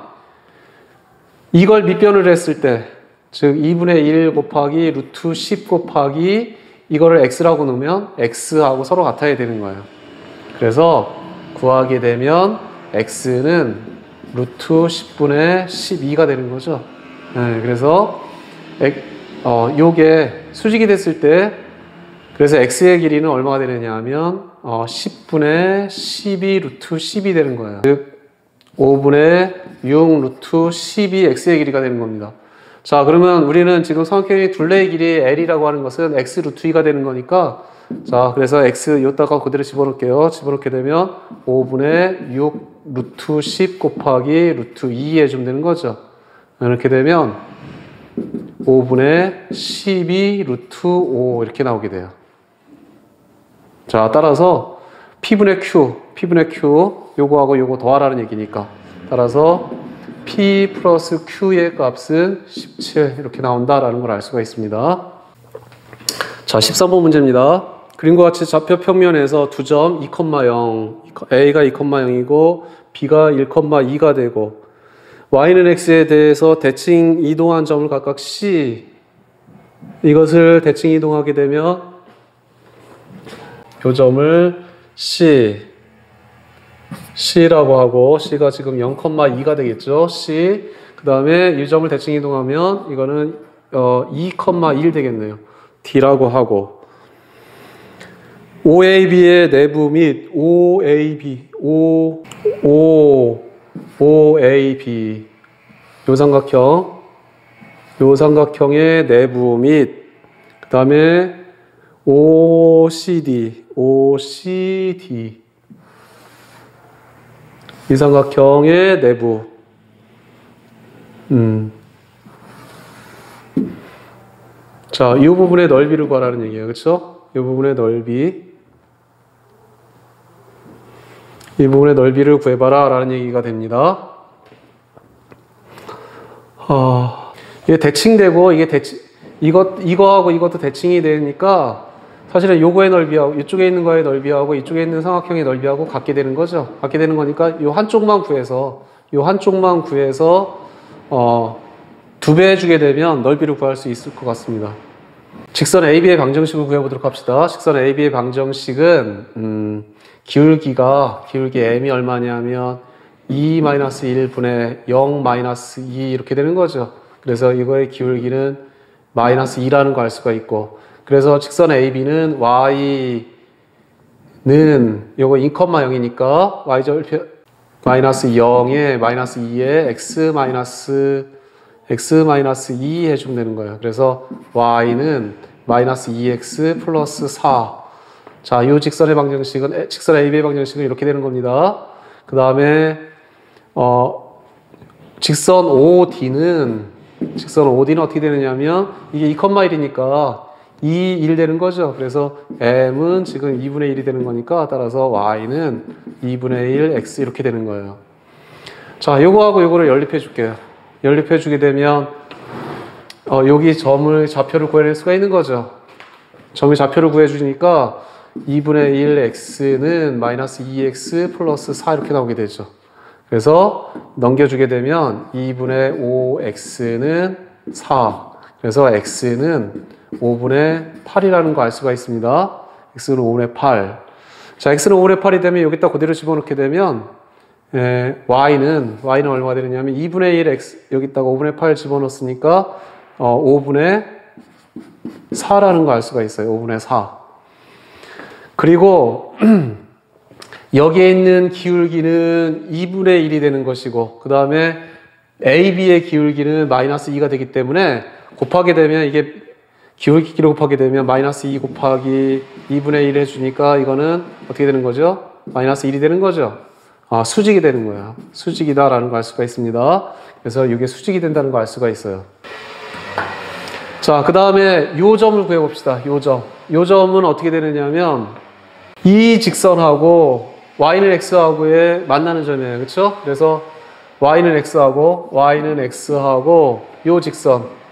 이걸 밑변을 했을 때, 즉 2분의 1 곱하기 루트 10 곱하기 이거를 x라고 넣으면 x하고 서로 같아야 되는 거예요. 그래서 구하게 되면 x는 루트 10분의 12가 되는 거죠. 네, 그래서 요게 수직이 됐을 때, 그래서 x의 길이는 얼마가 되느냐 하면 10분의 12 루트 10이 되는 거예요. 즉 5분의 6 루트 10이 x의 길이가 되는 겁니다. 자, 그러면 우리는 지금 삼각형의 둘레의 길이 L이라고 하는 것은 x 루트 2가 되는 거니까, 자, 그래서 x 여기다가 그대로 집어넣을게요. 집어넣게 되면 5분의 6 루트 10 곱하기 루트 2 해주면 되는 거죠. 이렇게 되면 5분의 12 루트 5 이렇게 나오게 돼요. 자, 따라서 P분의 Q, 요거하고 요거 더하라는 얘기니까. 따라서 P 플러스 Q의 값은 17 이렇게 나온다라는 걸 알 수가 있습니다. 자, 13번 문제입니다. 그림과 같이 좌표 평면에서 두 점 2,0, A가 2,0이고 B가 1,2가 되고 Y는 X에 대해서 대칭 이동한 점을 각각 C, 이것을 대칭 이동하게 되면 요 점을 C라고 하고, C가 지금 0,2가 되겠죠. C. 그 다음에 이 점을 대칭 이동하면 이거는 2,1 되겠네요. D라고 하고, OAB의 내부 및 OAB 요 삼각형의 내부 및 그 다음에 OCD 이 삼각형의 내부. 자, 이 부분의 넓이를 구하라는 얘기예요. 그렇죠? 이 부분의 넓이. 이 부분의 넓이를 구해봐라 라는 얘기가 됩니다. 이게 대칭되고, 이거하고 이것도 대칭이 되니까 사실은 요거의 넓이하고 이쪽에 있는 거의 넓이하고 이쪽에 있는 삼각형의 넓이하고 같게 되는 거죠. 같게 되는 거니까 요 한쪽만 구해서 두 배 해주게 되면 넓이를 구할 수 있을 것 같습니다. 직선 AB의 방정식을 구해보도록 합시다. 직선 AB의 방정식은 기울기 m이 얼마냐면 2-1분의 0-2 이렇게 되는 거죠. 그래서 이거의 기울기는 -2라는 거 알 수가 있고, 그래서 직선 AB는 Y는 요거 2,0이니까 Y절표 -0에 -2에 x-2 해주면 되는 거예요. 그래서 Y는 -2x 플러스 4. 자, 이 직선의 방정식은, 직선 AB의 방정식은 이렇게 되는 겁니다. 그 다음에 직선 OD는 어떻게 되느냐면 이게 2,1이니까 2, 1 되는 거죠. 그래서 M은 지금 2분의 1이 되는 거니까 따라서 Y는 2분의 1 X 이렇게 되는 거예요. 자, 요거하고 요거를 연립해 줄게요. 연립해 주게 되면 여기 좌표를 구해낼 수가 있는 거죠. 점의 좌표를 구해 주니까 2분의 1 X는 -2X 플러스 4 이렇게 나오게 되죠. 그래서 넘겨주게 되면 2분의 5X는 4. 그래서 X는 5분의 8이라는 거 알 수가 있습니다. X는 5분의 8. 자, x는 5분의 8이 되면 여기다 그대로 집어넣게 되면 y는 얼마가 되느냐면 2분의 1 x 여기다가 5분의 8 집어넣었으니까 5분의 4라는 거 알 수가 있어요. 5분의 4. 그리고 여기에 있는 기울기는 2분의 1이 되는 것이고 그 다음에 AB의 기울기는 마이너스 2가 되기 때문에 곱하게 되면 이게 기울기끼리 곱하게 되면 마이너스 2 곱하기 2분의 1 해주니까 이거는 어떻게 되는 거죠? 마이너스 1이 되는 거죠. 수직이 되는 거야. 수직이다라는 걸 알 수가 있습니다. 그래서 이게 수직이 된다는 걸 알 수가 있어요. 자, 그 다음에 요 점을 구해봅시다. 요 점. 요 점은 어떻게 되느냐면 이 직선하고 y는 x하고의 만나는 점이에요. 그렇죠? 그래서 y는 x하고 요 직선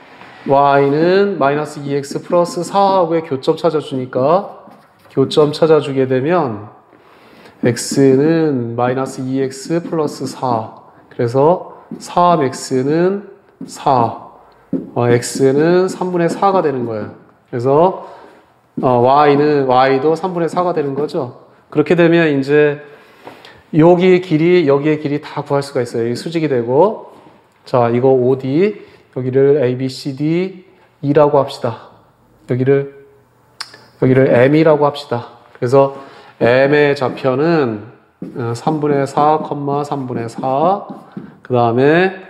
y는 마이너스 2x 플러스 4하고의 교점 찾아주니까 교점 찾아주게 되면 x는 마이너스 2x 플러스 4 그래서 3x는 4 x는 3분의 4가 되는 거예요. 그래서 y도 3분의 4가 되는 거죠. 그렇게 되면 이제 여기의 길이 다 구할 수가 있어요. 여기 수직이 되고 자 이거 OD 여기를 ABCD E라고 합시다. 여기를 M이라고 합시다. 그래서 M의 좌표는 3분의 4, 3분의 4 그 다음에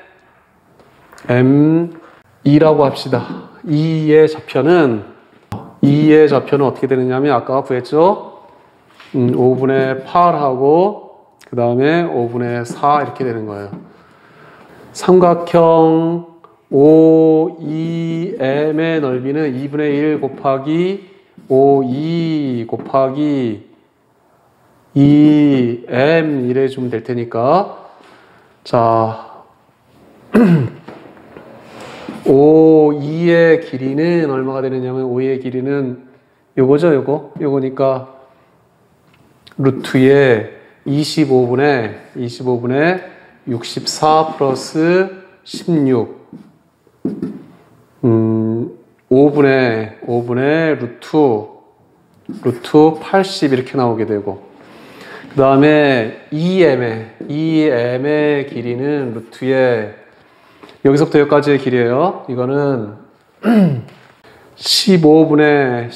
M2라고 합시다. E의 좌표는 어떻게 되느냐면 아까 구했죠? 5분의 8하고 그 다음에 5분의 4 이렇게 되는 거예요. 삼각형 OEM의 넓이는 2분의 1 곱하기 OE 곱하기 2M 이래 주면 될 테니까 자 OE의 길이는 얼마가 되느냐면 OE의 길이는 요거죠. 요거니까 루트에 25분의 64 플러스 16 5분의 루트 80 이렇게 나오게 되고 그 다음에 EM의 길이는 루트에 여기서부터 여기까지의 길이에요. 이거는 15분의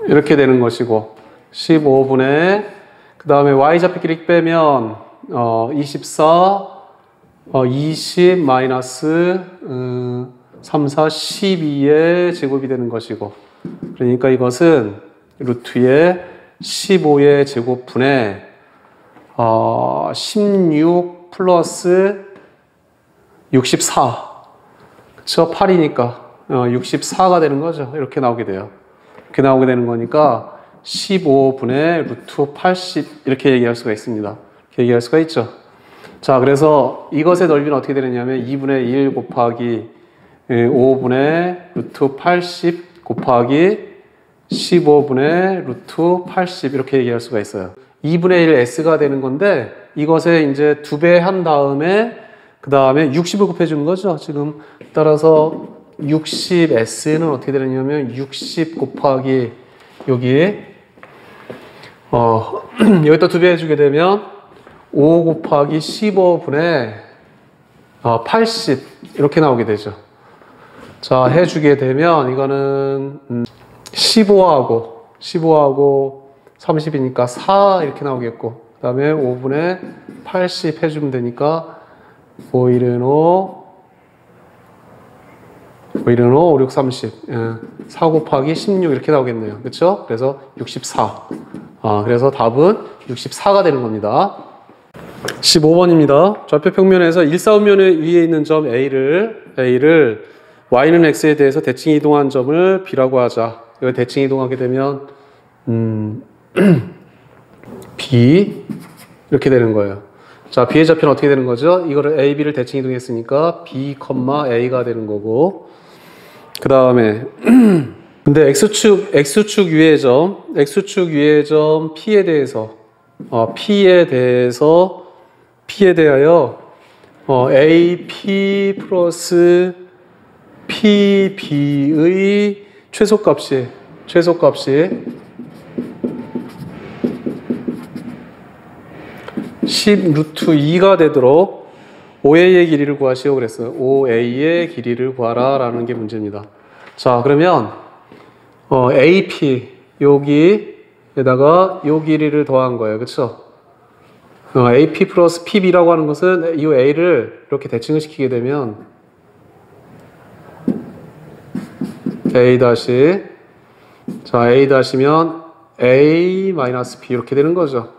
이렇게 되는 것이고 15분의 그 다음에 y좌표끼리 빼면 24 20 마이너스 3, 4, 12의 제곱이 되는 것이고 그러니까 이것은 루트의 15의 제곱분의 16 플러스 64 그쵸? 8이니까 64가 되는 거죠. 이렇게 나오게 돼요. 이렇게 나오게 되는 거니까 15분의 루트 80 이렇게 얘기할 수가 있습니다. 이렇게 얘기할 수가 있죠. 자, 그래서 이것의 넓이는 어떻게 되느냐면 2분의 1 곱하기 5분의 루트 80 곱하기 15분의 루트 80 이렇게 얘기할 수가 있어요. 2분의 1 S가 되는 건데 이것에 이제 2배 한 다음에 그 다음에 60을 곱해주는 거죠. 지금 따라서 60S는 어떻게 되느냐면 60 곱하기 여기에 여기다 2배 해주게 되면 5 곱하기 15분의 80 이렇게 나오게 되죠. 자, 해주게 되면 이거는 15하고 30이니까 4 이렇게 나오겠고 그 다음에 5분의 80 해주면 되니까 5, 1은 5, 5, 6, 30 4 곱하기 16 이렇게 나오겠네요. 그렇죠? 그래서 64 그래서 답은 64가 되는 겁니다. 15번입니다. 좌표 평면에서 일사분면 위에 있는 점 A를 Y는 X에 대해서 대칭 이동한 점을 B라고 하자. 이거 대칭 이동하게 되면 B 이렇게 되는 거예요. 자, B의 좌표는 어떻게 되는 거죠? 이거를 A, B를 대칭 이동했으니까 B, A가 되는 거고 그 다음에 근데 X축 위의 점 P에 대하여 AP 플러스 PB의 최소값이 최소값이 10 루트 2가 되도록 OA의 길이를 구하시오 그랬어요. OA의 길이를 구하라 라는 게 문제입니다. 자, 그러면 AP 여기에다가 요 길이를 더한 거예요. 그쵸? AP 플러스 PB라고 하는 것은 이 A를 이렇게 대칭을 시키게 되면 A 다시, 자, A 다시면 A 마이너스 B 이렇게 되는 거죠.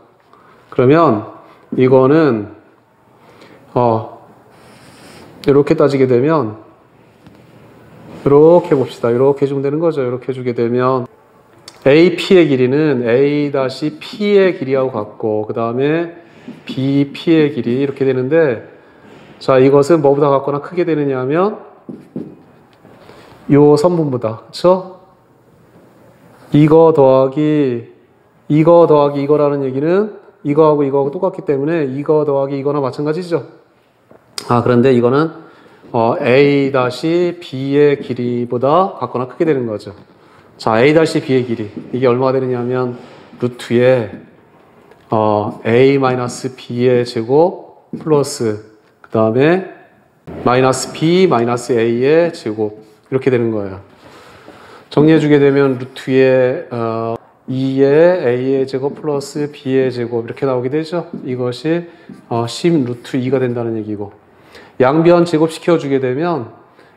그러면 이거는 이렇게 따지게 되면 이렇게 봅시다. 이렇게 해주면 되는 거죠. 이렇게 해주게 되면 AP의 길이는 A-P의 길이하고 같고 그 다음에 BP의 길이 이렇게 되는데, 자, 이것은 뭐보다 같거나 크게 되느냐 하면 요 선분보다, 그쵸? 이거 더하기 이거라는 얘기는 이거하고 똑같기 때문에 이거 더하기 이거나 마찬가지죠. 그런데 이거는 A-B의 길이보다 같거나 크게 되는 거죠. 자, A-B의 길이 이게 얼마가 되느냐 하면 루트에 A-B의 제곱 플러스 그 다음에 마이너스 B 마이너스 A의 제곱 이렇게 되는 거예요. 정리해주게 되면 루트에 2의 A의 제곱 플러스 B의 제곱 이렇게 나오게 되죠. 이것이 10 루트 2가 된다는 얘기고, 양변 제곱시켜주게 되면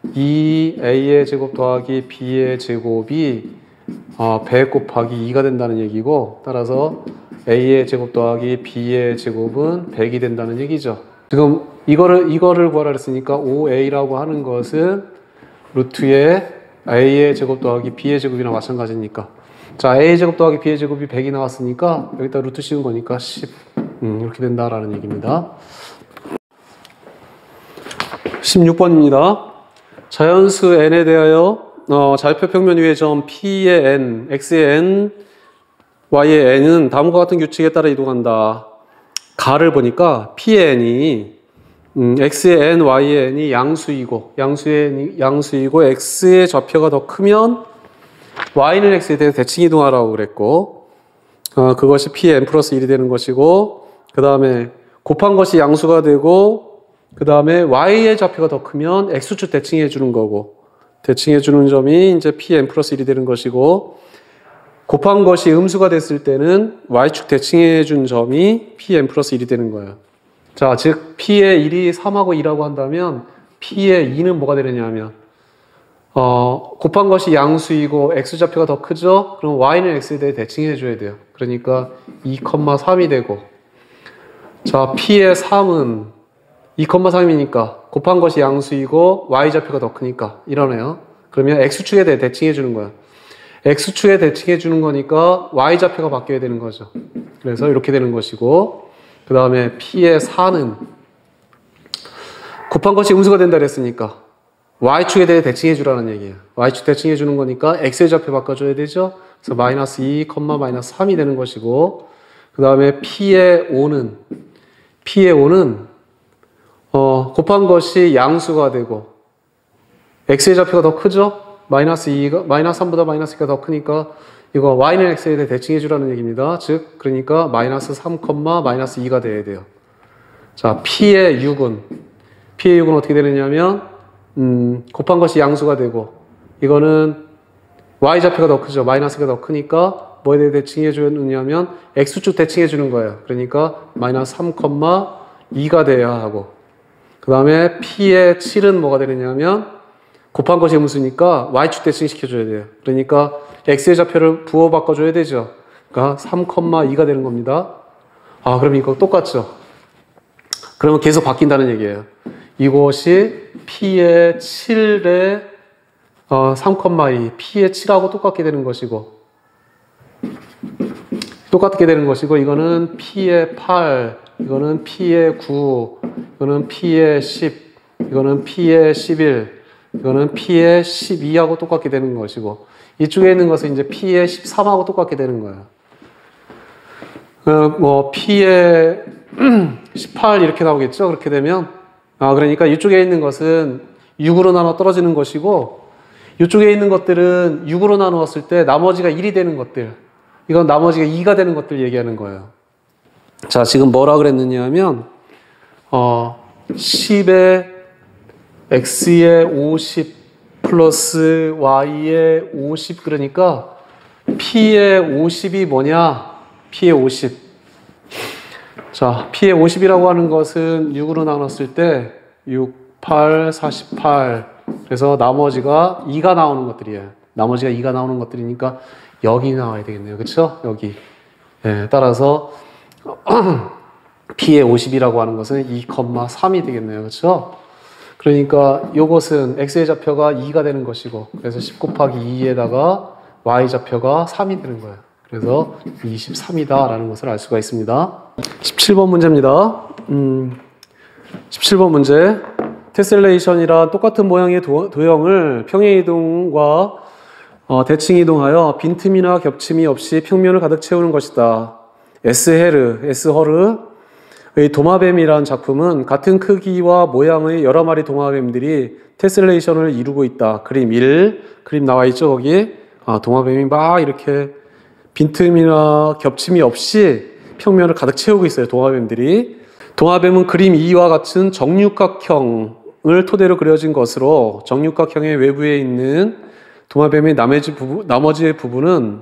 2A의 제곱 더하기 B의 제곱이 100 곱하기 2가 된다는 얘기고, 따라서 A의 제곱 더하기 B의 제곱은 100이 된다는 얘기죠. 지금 이거를 구하라 했으니까 5A라고 하는 것은 루트에 A의 제곱 더하기 B의 제곱이나 마찬가지니까, 자, A의 제곱 더하기 B의 제곱이 100이 나왔으니까 여기다 루트 씌운 거니까 10 이렇게 된다라는 얘기입니다. 16번입니다. 자연수 n에 대하여 좌표 평면 위의 점 P의 n, X의 n, Y의 n은 다음과 같은 규칙에 따라 이동한다. 가를 보니까 P의 n이 X의 n, Y의 n이 양수이고 X의 좌표가 더 크면 Y는 X에 대해 대칭 이동하라고 그랬고, 그것이 P의 n 플러스 1이 되는 것이고, 그 다음에 곱한 것이 양수가 되고, 그 다음에 Y의 좌표가 더 크면 X축 대칭해 주는 거고, 대칭해 주는 점이 이제 P의 n 플러스 1이 되는 것이고, 곱한 것이 음수가 됐을 때는 Y축 대칭해 준 점이 P의 n 플러스 1이 되는 거예요. 자, 즉 P의 1이 3하고 2라고 한다면 P의 2는 뭐가 되느냐 하면 곱한 것이 양수이고 X좌표가 더 크죠? 그럼 Y는 X에 대해 대칭해 줘야 돼요. 그러니까 2,3이 되고, 자, P의 3은 2,3이니까 곱한 것이 양수이고 Y좌표가 더 크니까 이러네요. 그러면 X축에 대해 대칭해 주는 거야. X축에 대칭해 주는 거니까 Y좌표가 바뀌어야 되는 거죠. 그래서 이렇게 되는 것이고, 그 다음에 P의 4는 곱한 것이 음수가 된다 그랬으니까 Y축에 대해 대칭해 주라는 얘기예요. Y축 대칭해 주는 거니까 X의 좌표 바꿔줘야 되죠. 그래서 마이너스 2, 마이너스 3이 되는 것이고, 그 다음에 P의 5는 곱한 것이 양수가 되고 X의 좌표가 더 크죠? 마이너스 3보다 마이너스 2가 더 크니까 이거 Y는 X에 대해 대칭해 주라는 얘기입니다. 즉, 그러니까 마이너스 3, 마이너스 2가 돼야 돼요. 자, P의 6은 어떻게 되느냐면 곱한 것이 양수가 되고, 이거는 Y좌표가 더 크죠. 마이너스가 더 크니까 뭐에 대해 대칭해 주느냐면 X축 대칭해 주는 거예요. 그러니까 마이너스 3, 2가 돼야 하고, 그 다음에 P의 7은 뭐가 되느냐면 곱한 것이 음수니까 Y축 대칭 시켜줘야 돼요. 그러니까 X의 좌표를 부호 바꿔줘야 되죠. 그러니까 3, 2가 되는 겁니다. 그럼 이거 똑같죠? 그러면 계속 바뀐다는 얘기예요. 이것이 P의 7에 3,2, P의 7하고 똑같게 되는 것이고, 이거는 P의 8, 이거는 P의 9, 이거는 P의 10, 이거는 P의 11, 이거는 P의 12하고 똑같게 되는 것이고, 이쪽에 있는 것은 이제 P의 13하고 똑같게 되는 거예요. P의 18 이렇게 나오겠죠? 그렇게 되면, 그러니까 이쪽에 있는 것은 6으로 나눠 떨어지는 것이고, 이쪽에 있는 것들은 6으로 나누었을 때 나머지가 1이 되는 것들, 이건 나머지가 2가 되는 것들 얘기하는 거예요. 자, 지금 뭐라 그랬느냐 하면 10에 x에 50 플러스 y에 50, 그러니까 p에 50이 뭐냐? p에 50. 자, p에 50이라고 하는 것은 6으로 나눴을 때 6, 8, 48. 그래서 나머지가 2가 나오는 것들이에요. 나머지가 2가 나오는 것들이니까 여기 나와야 되겠네요. 그렇죠? 여기. 네, 따라서 p에 50이라고 하는 것은 2,3이 되겠네요. 그렇죠? 그러니까 이것은 x의 좌표가 2가 되는 것이고, 그래서 10 곱하기 2에다가 y 좌표가 3이 되는 거예요. 그래서 23이다 라는 것을 알 수가 있습니다. 17번 문제입니다. 17번 문제. 테셀레이션이란 똑같은 모양의 도형을 평행이동과 대칭이동하여 빈틈이나 겹침이 없이 평면을 가득 채우는 것이다. S허르의 도마뱀이란 작품은 같은 크기와 모양의 여러 마리 도마뱀들이 테셀레이션을 이루고 있다. 그림 1, 그림 나와 있죠, 거기. 도마뱀이 막 이렇게 빈틈이나 겹침이 없이 평면을 가득 채우고 있어요, 도마뱀들이. 도마뱀은 그림 2와 같은 정육각형을 토대로 그려진 것으로 정육각형의 외부에 있는 도마뱀의 나머지 부분은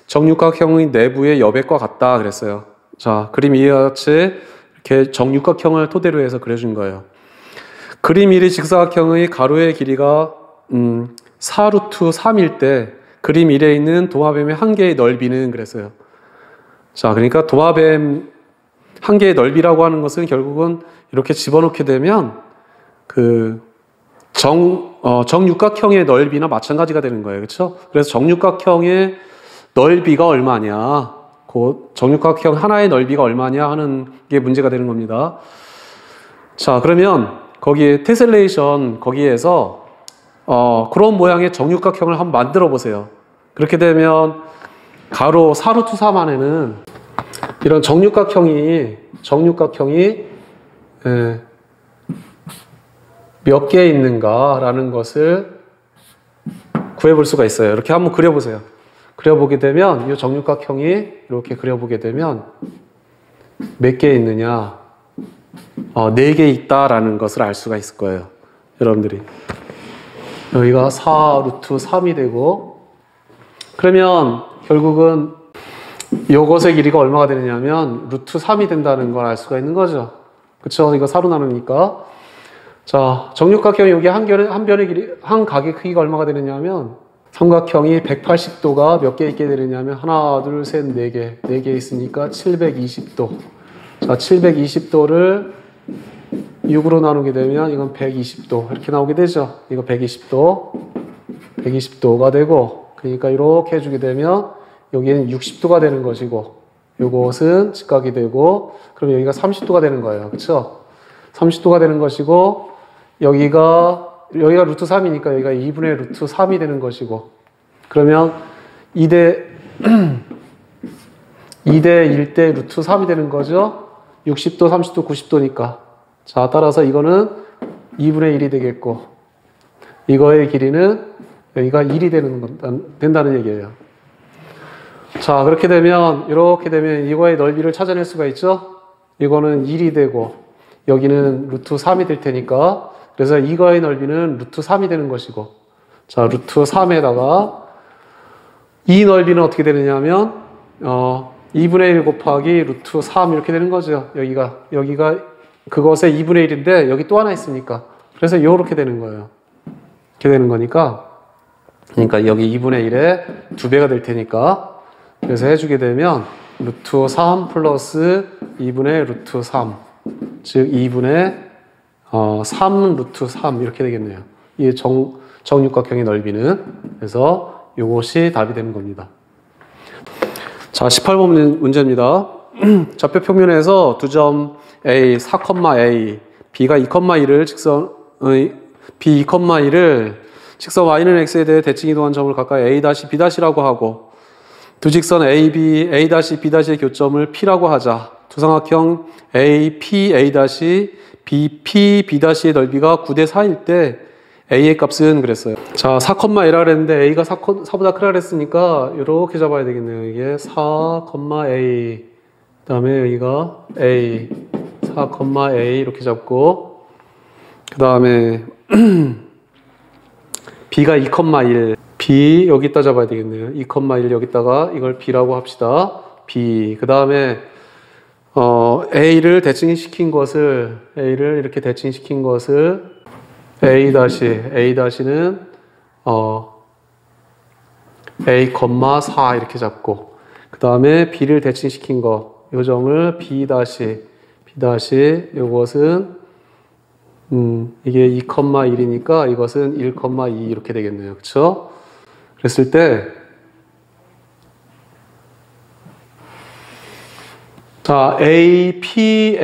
정육각형의 내부의 여백과 같다 그랬어요. 자, 그림 2와 같이 이렇게 정육각형을 토대로 해서 그려준 거예요. 그림 1의 직사각형의 가로의 길이가 4루트 3일 때 그림 1에 있는 도마뱀의 한 개의 넓이는 그랬어요. 자, 그러니까 도마뱀 한 개의 넓이라고 하는 것은 결국은 이렇게 집어넣게 되면 그 정육각형의 넓이나 마찬가지가 되는 거예요. 그렇죠? 그래서 정육각형의 넓이가 얼마냐, 그 정육각형 하나의 넓이가 얼마냐 하는 게 문제가 되는 겁니다. 자, 그러면 거기에 테셀레이션 거기에서 그런 모양의 정육각형을 한번 만들어 보세요. 그렇게 되면 가로 4루트 3 안에는 이런 정육각형이 몇 개 있는가라는 것을 구해볼 수가 있어요. 이렇게 한번 그려보세요. 그려보게 되면 이 정육각형이 이렇게 그려보게 되면 몇 개 있느냐, 4개 있다라는 것을 알 수가 있을 거예요. 여러분들이. 여기가 4루트 3이 되고, 그러면 결국은 요것의 길이가 얼마가 되느냐면 루트 3이 된다는 걸 알 수가 있는 거죠. 그쵸? 이거 4로 나누니까. 자, 정육각형이 여기 한 변의 길이, 한 각의 크기가 얼마가 되느냐면 삼각형이 180도가 몇 개 있게 되느냐면 하나, 둘, 셋, 4개. 4개 있으니까 720도. 자, 720도를 6으로 나누게 되면 이건 120도. 이렇게 나오게 되죠. 이거 120도가 되고, 그러니까 이렇게 해주게 되면 여기는 60도가 되는 것이고, 요것은 직각이 되고, 그럼 여기가 30도가 되는 거예요. 그쵸? 30도가 되는 것이고, 여기가 루트 3이니까 여기가 2분의 루트 3이 되는 것이고, 그러면 2대 1대 루트 3이 되는 거죠? 60도, 30도, 90도니까. 자, 따라서 이거는 2분의 1이 되겠고, 이거의 길이는 여기가 1이 된다는 얘기예요. 자, 이렇게 되면 이거의 넓이를 찾아낼 수가 있죠? 이거는 1이 되고, 여기는 루트 3이 될 테니까, 그래서 이거의 넓이는 루트 3이 되는 것이고, 자, 루트 3에다가 이 넓이는 어떻게 되느냐면 2분의 1 곱하기 루트 3 이렇게 되는 거죠. 여기가 그것의 2분의 1인데 여기 또 하나 있으니까, 그래서 이렇게 되는 거예요. 이렇게 되는 거니까, 그러니까 여기 2분의 1에 2배가 될 테니까, 그래서 해주게 되면 루트 3 플러스 2분의 루트 3, 즉 2분의 3 루트 3 이렇게 되겠네요. 이 정육각형의 넓이는. 그래서 이것이 답이 되는 겁니다. 자, 18번 문제입니다. 좌표 평면에서 두 점 A, 4,A, B가 2,1을 B 2,1을 직선 Y는 X에 대해 대칭 이동한 점을 각각 A-, B-라고 하고, 두 직선 AB, A-B-의 교점을 P라고 하자. 두 삼각형 A, P, A-, B, P, B-의 넓이가 9대 4일 때 A의 값은 그랬어요. 자, 4,A라 그랬는데 A가 4보다 크라 그랬으니까 이렇게 잡아야 되겠네요. 이게 4,A 그 다음에 여기가 A 4,A 이렇게 잡고 그 다음에 B가 2,1 B 여기다 잡아야 되겠네요. 2,1 여기다가 이걸 B라고 합시다. B 그 다음에 A를 대칭시킨 것을 A를 이렇게 대칭시킨 것을 A-는 A,4 이렇게 잡고 그 다음에 B를 대칭시킨 거 요점을 B- 요것은 이게 2,1이니까 이것은 1,2 이렇게 되겠네요. 그쵸? 그랬을 때 자, AP,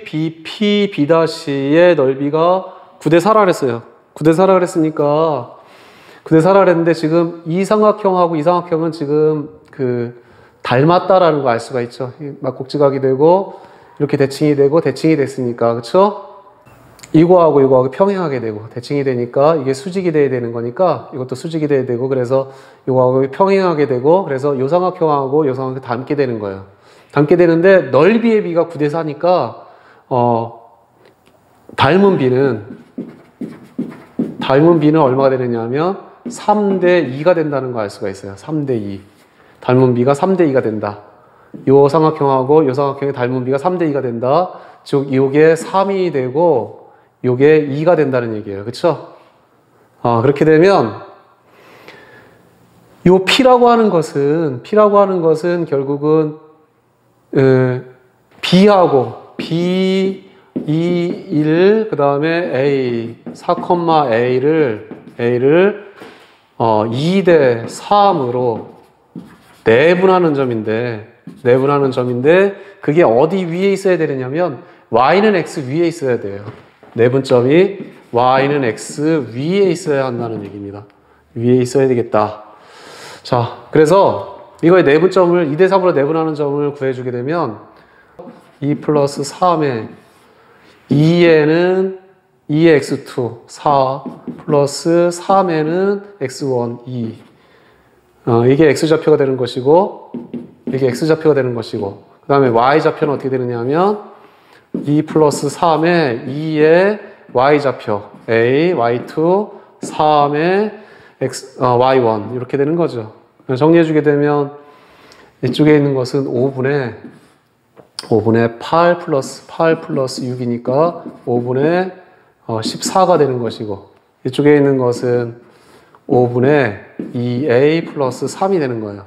BP, B'의 넓이가 9대4라 그랬어요. 9대4라 그랬으니까 9대4라 그랬는데 지금 이 삼각형하고 이 삼각형은 지금 닮았다라는 거 알 수가 있죠. 막곡지각이 되고 이렇게 대칭이 되고 대칭이 됐으니까 그쵸? 이거하고 평행하게 되고 대칭이 되니까 이게 수직이 돼야 되는 거니까 이것도 수직이 돼야 되고 그래서 이거하고 평행하게 되고 그래서 요 삼각형하고 요 삼각형이 닮게 되는 거예요. 닮게 되는데 넓이의 비가 9대4니까 닮은 비는 얼마가 되느냐 하면 3대2가 된다는 거 알 수가 있어요. 3대2 닮은 비가 3대2가 된다. 요 삼각형하고 요 삼각형의 닮은 비가 3대2가 된다. 즉 요게 3이 되고 요게 2가 된다는 얘기예요. 그쵸? 그렇게 되면 요 P라고 하는 것은 결국은 B하고 B, 1, 그 다음에 A, 4,A를 2대 3으로 내분하는 점인데 그게 어디 위에 있어야 되느냐면 Y는 X 위에 있어야 돼요. 내분점이 Y는 X 위에 있어야 한다는 얘기입니다. 위에 있어야 되겠다. 자, 그래서 이거의 내분점을 2대 3으로 내분하는 점을 구해주게 되면 2 플러스 3에 2에는 2의 x2 4 플러스 3에는 x1 2 이게 x좌표가 되는 것이고 이게 x좌표가 되는 것이고 그 다음에 y좌표는 어떻게 되느냐 하면 2 플러스 3에 2의 y좌표 a, y2 3의 y1 이렇게 되는 거죠. 정리해주게 되면 이쪽에 있는 것은 5분의 8 플러스 6이니까 5분의 14가 되는 것이고 이쪽에 있는 것은 5분의 2a 플러스 3이 되는 거예요.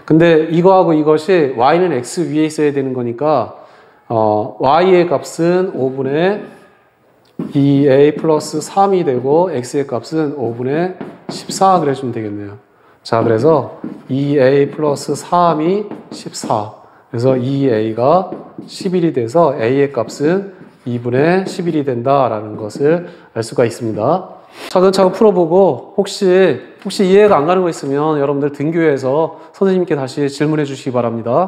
근데 이거하고 이것이 y는 x 위에 있어야 되는 거니까 y의 값은 5분의 2a 플러스 3이 되고 x의 값은 5분의 14 그래주면 되겠네요. 자, 그래서 2a 플러스 3이 14 그래서 2a가 11이 돼서 a의 값은 2분의 11이 된다라는 것을 알 수가 있습니다. 차근차근 풀어보고 혹시 이해가 안 가는 거 있으면 여러분들 등교해서 선생님께 다시 질문해 주시기 바랍니다.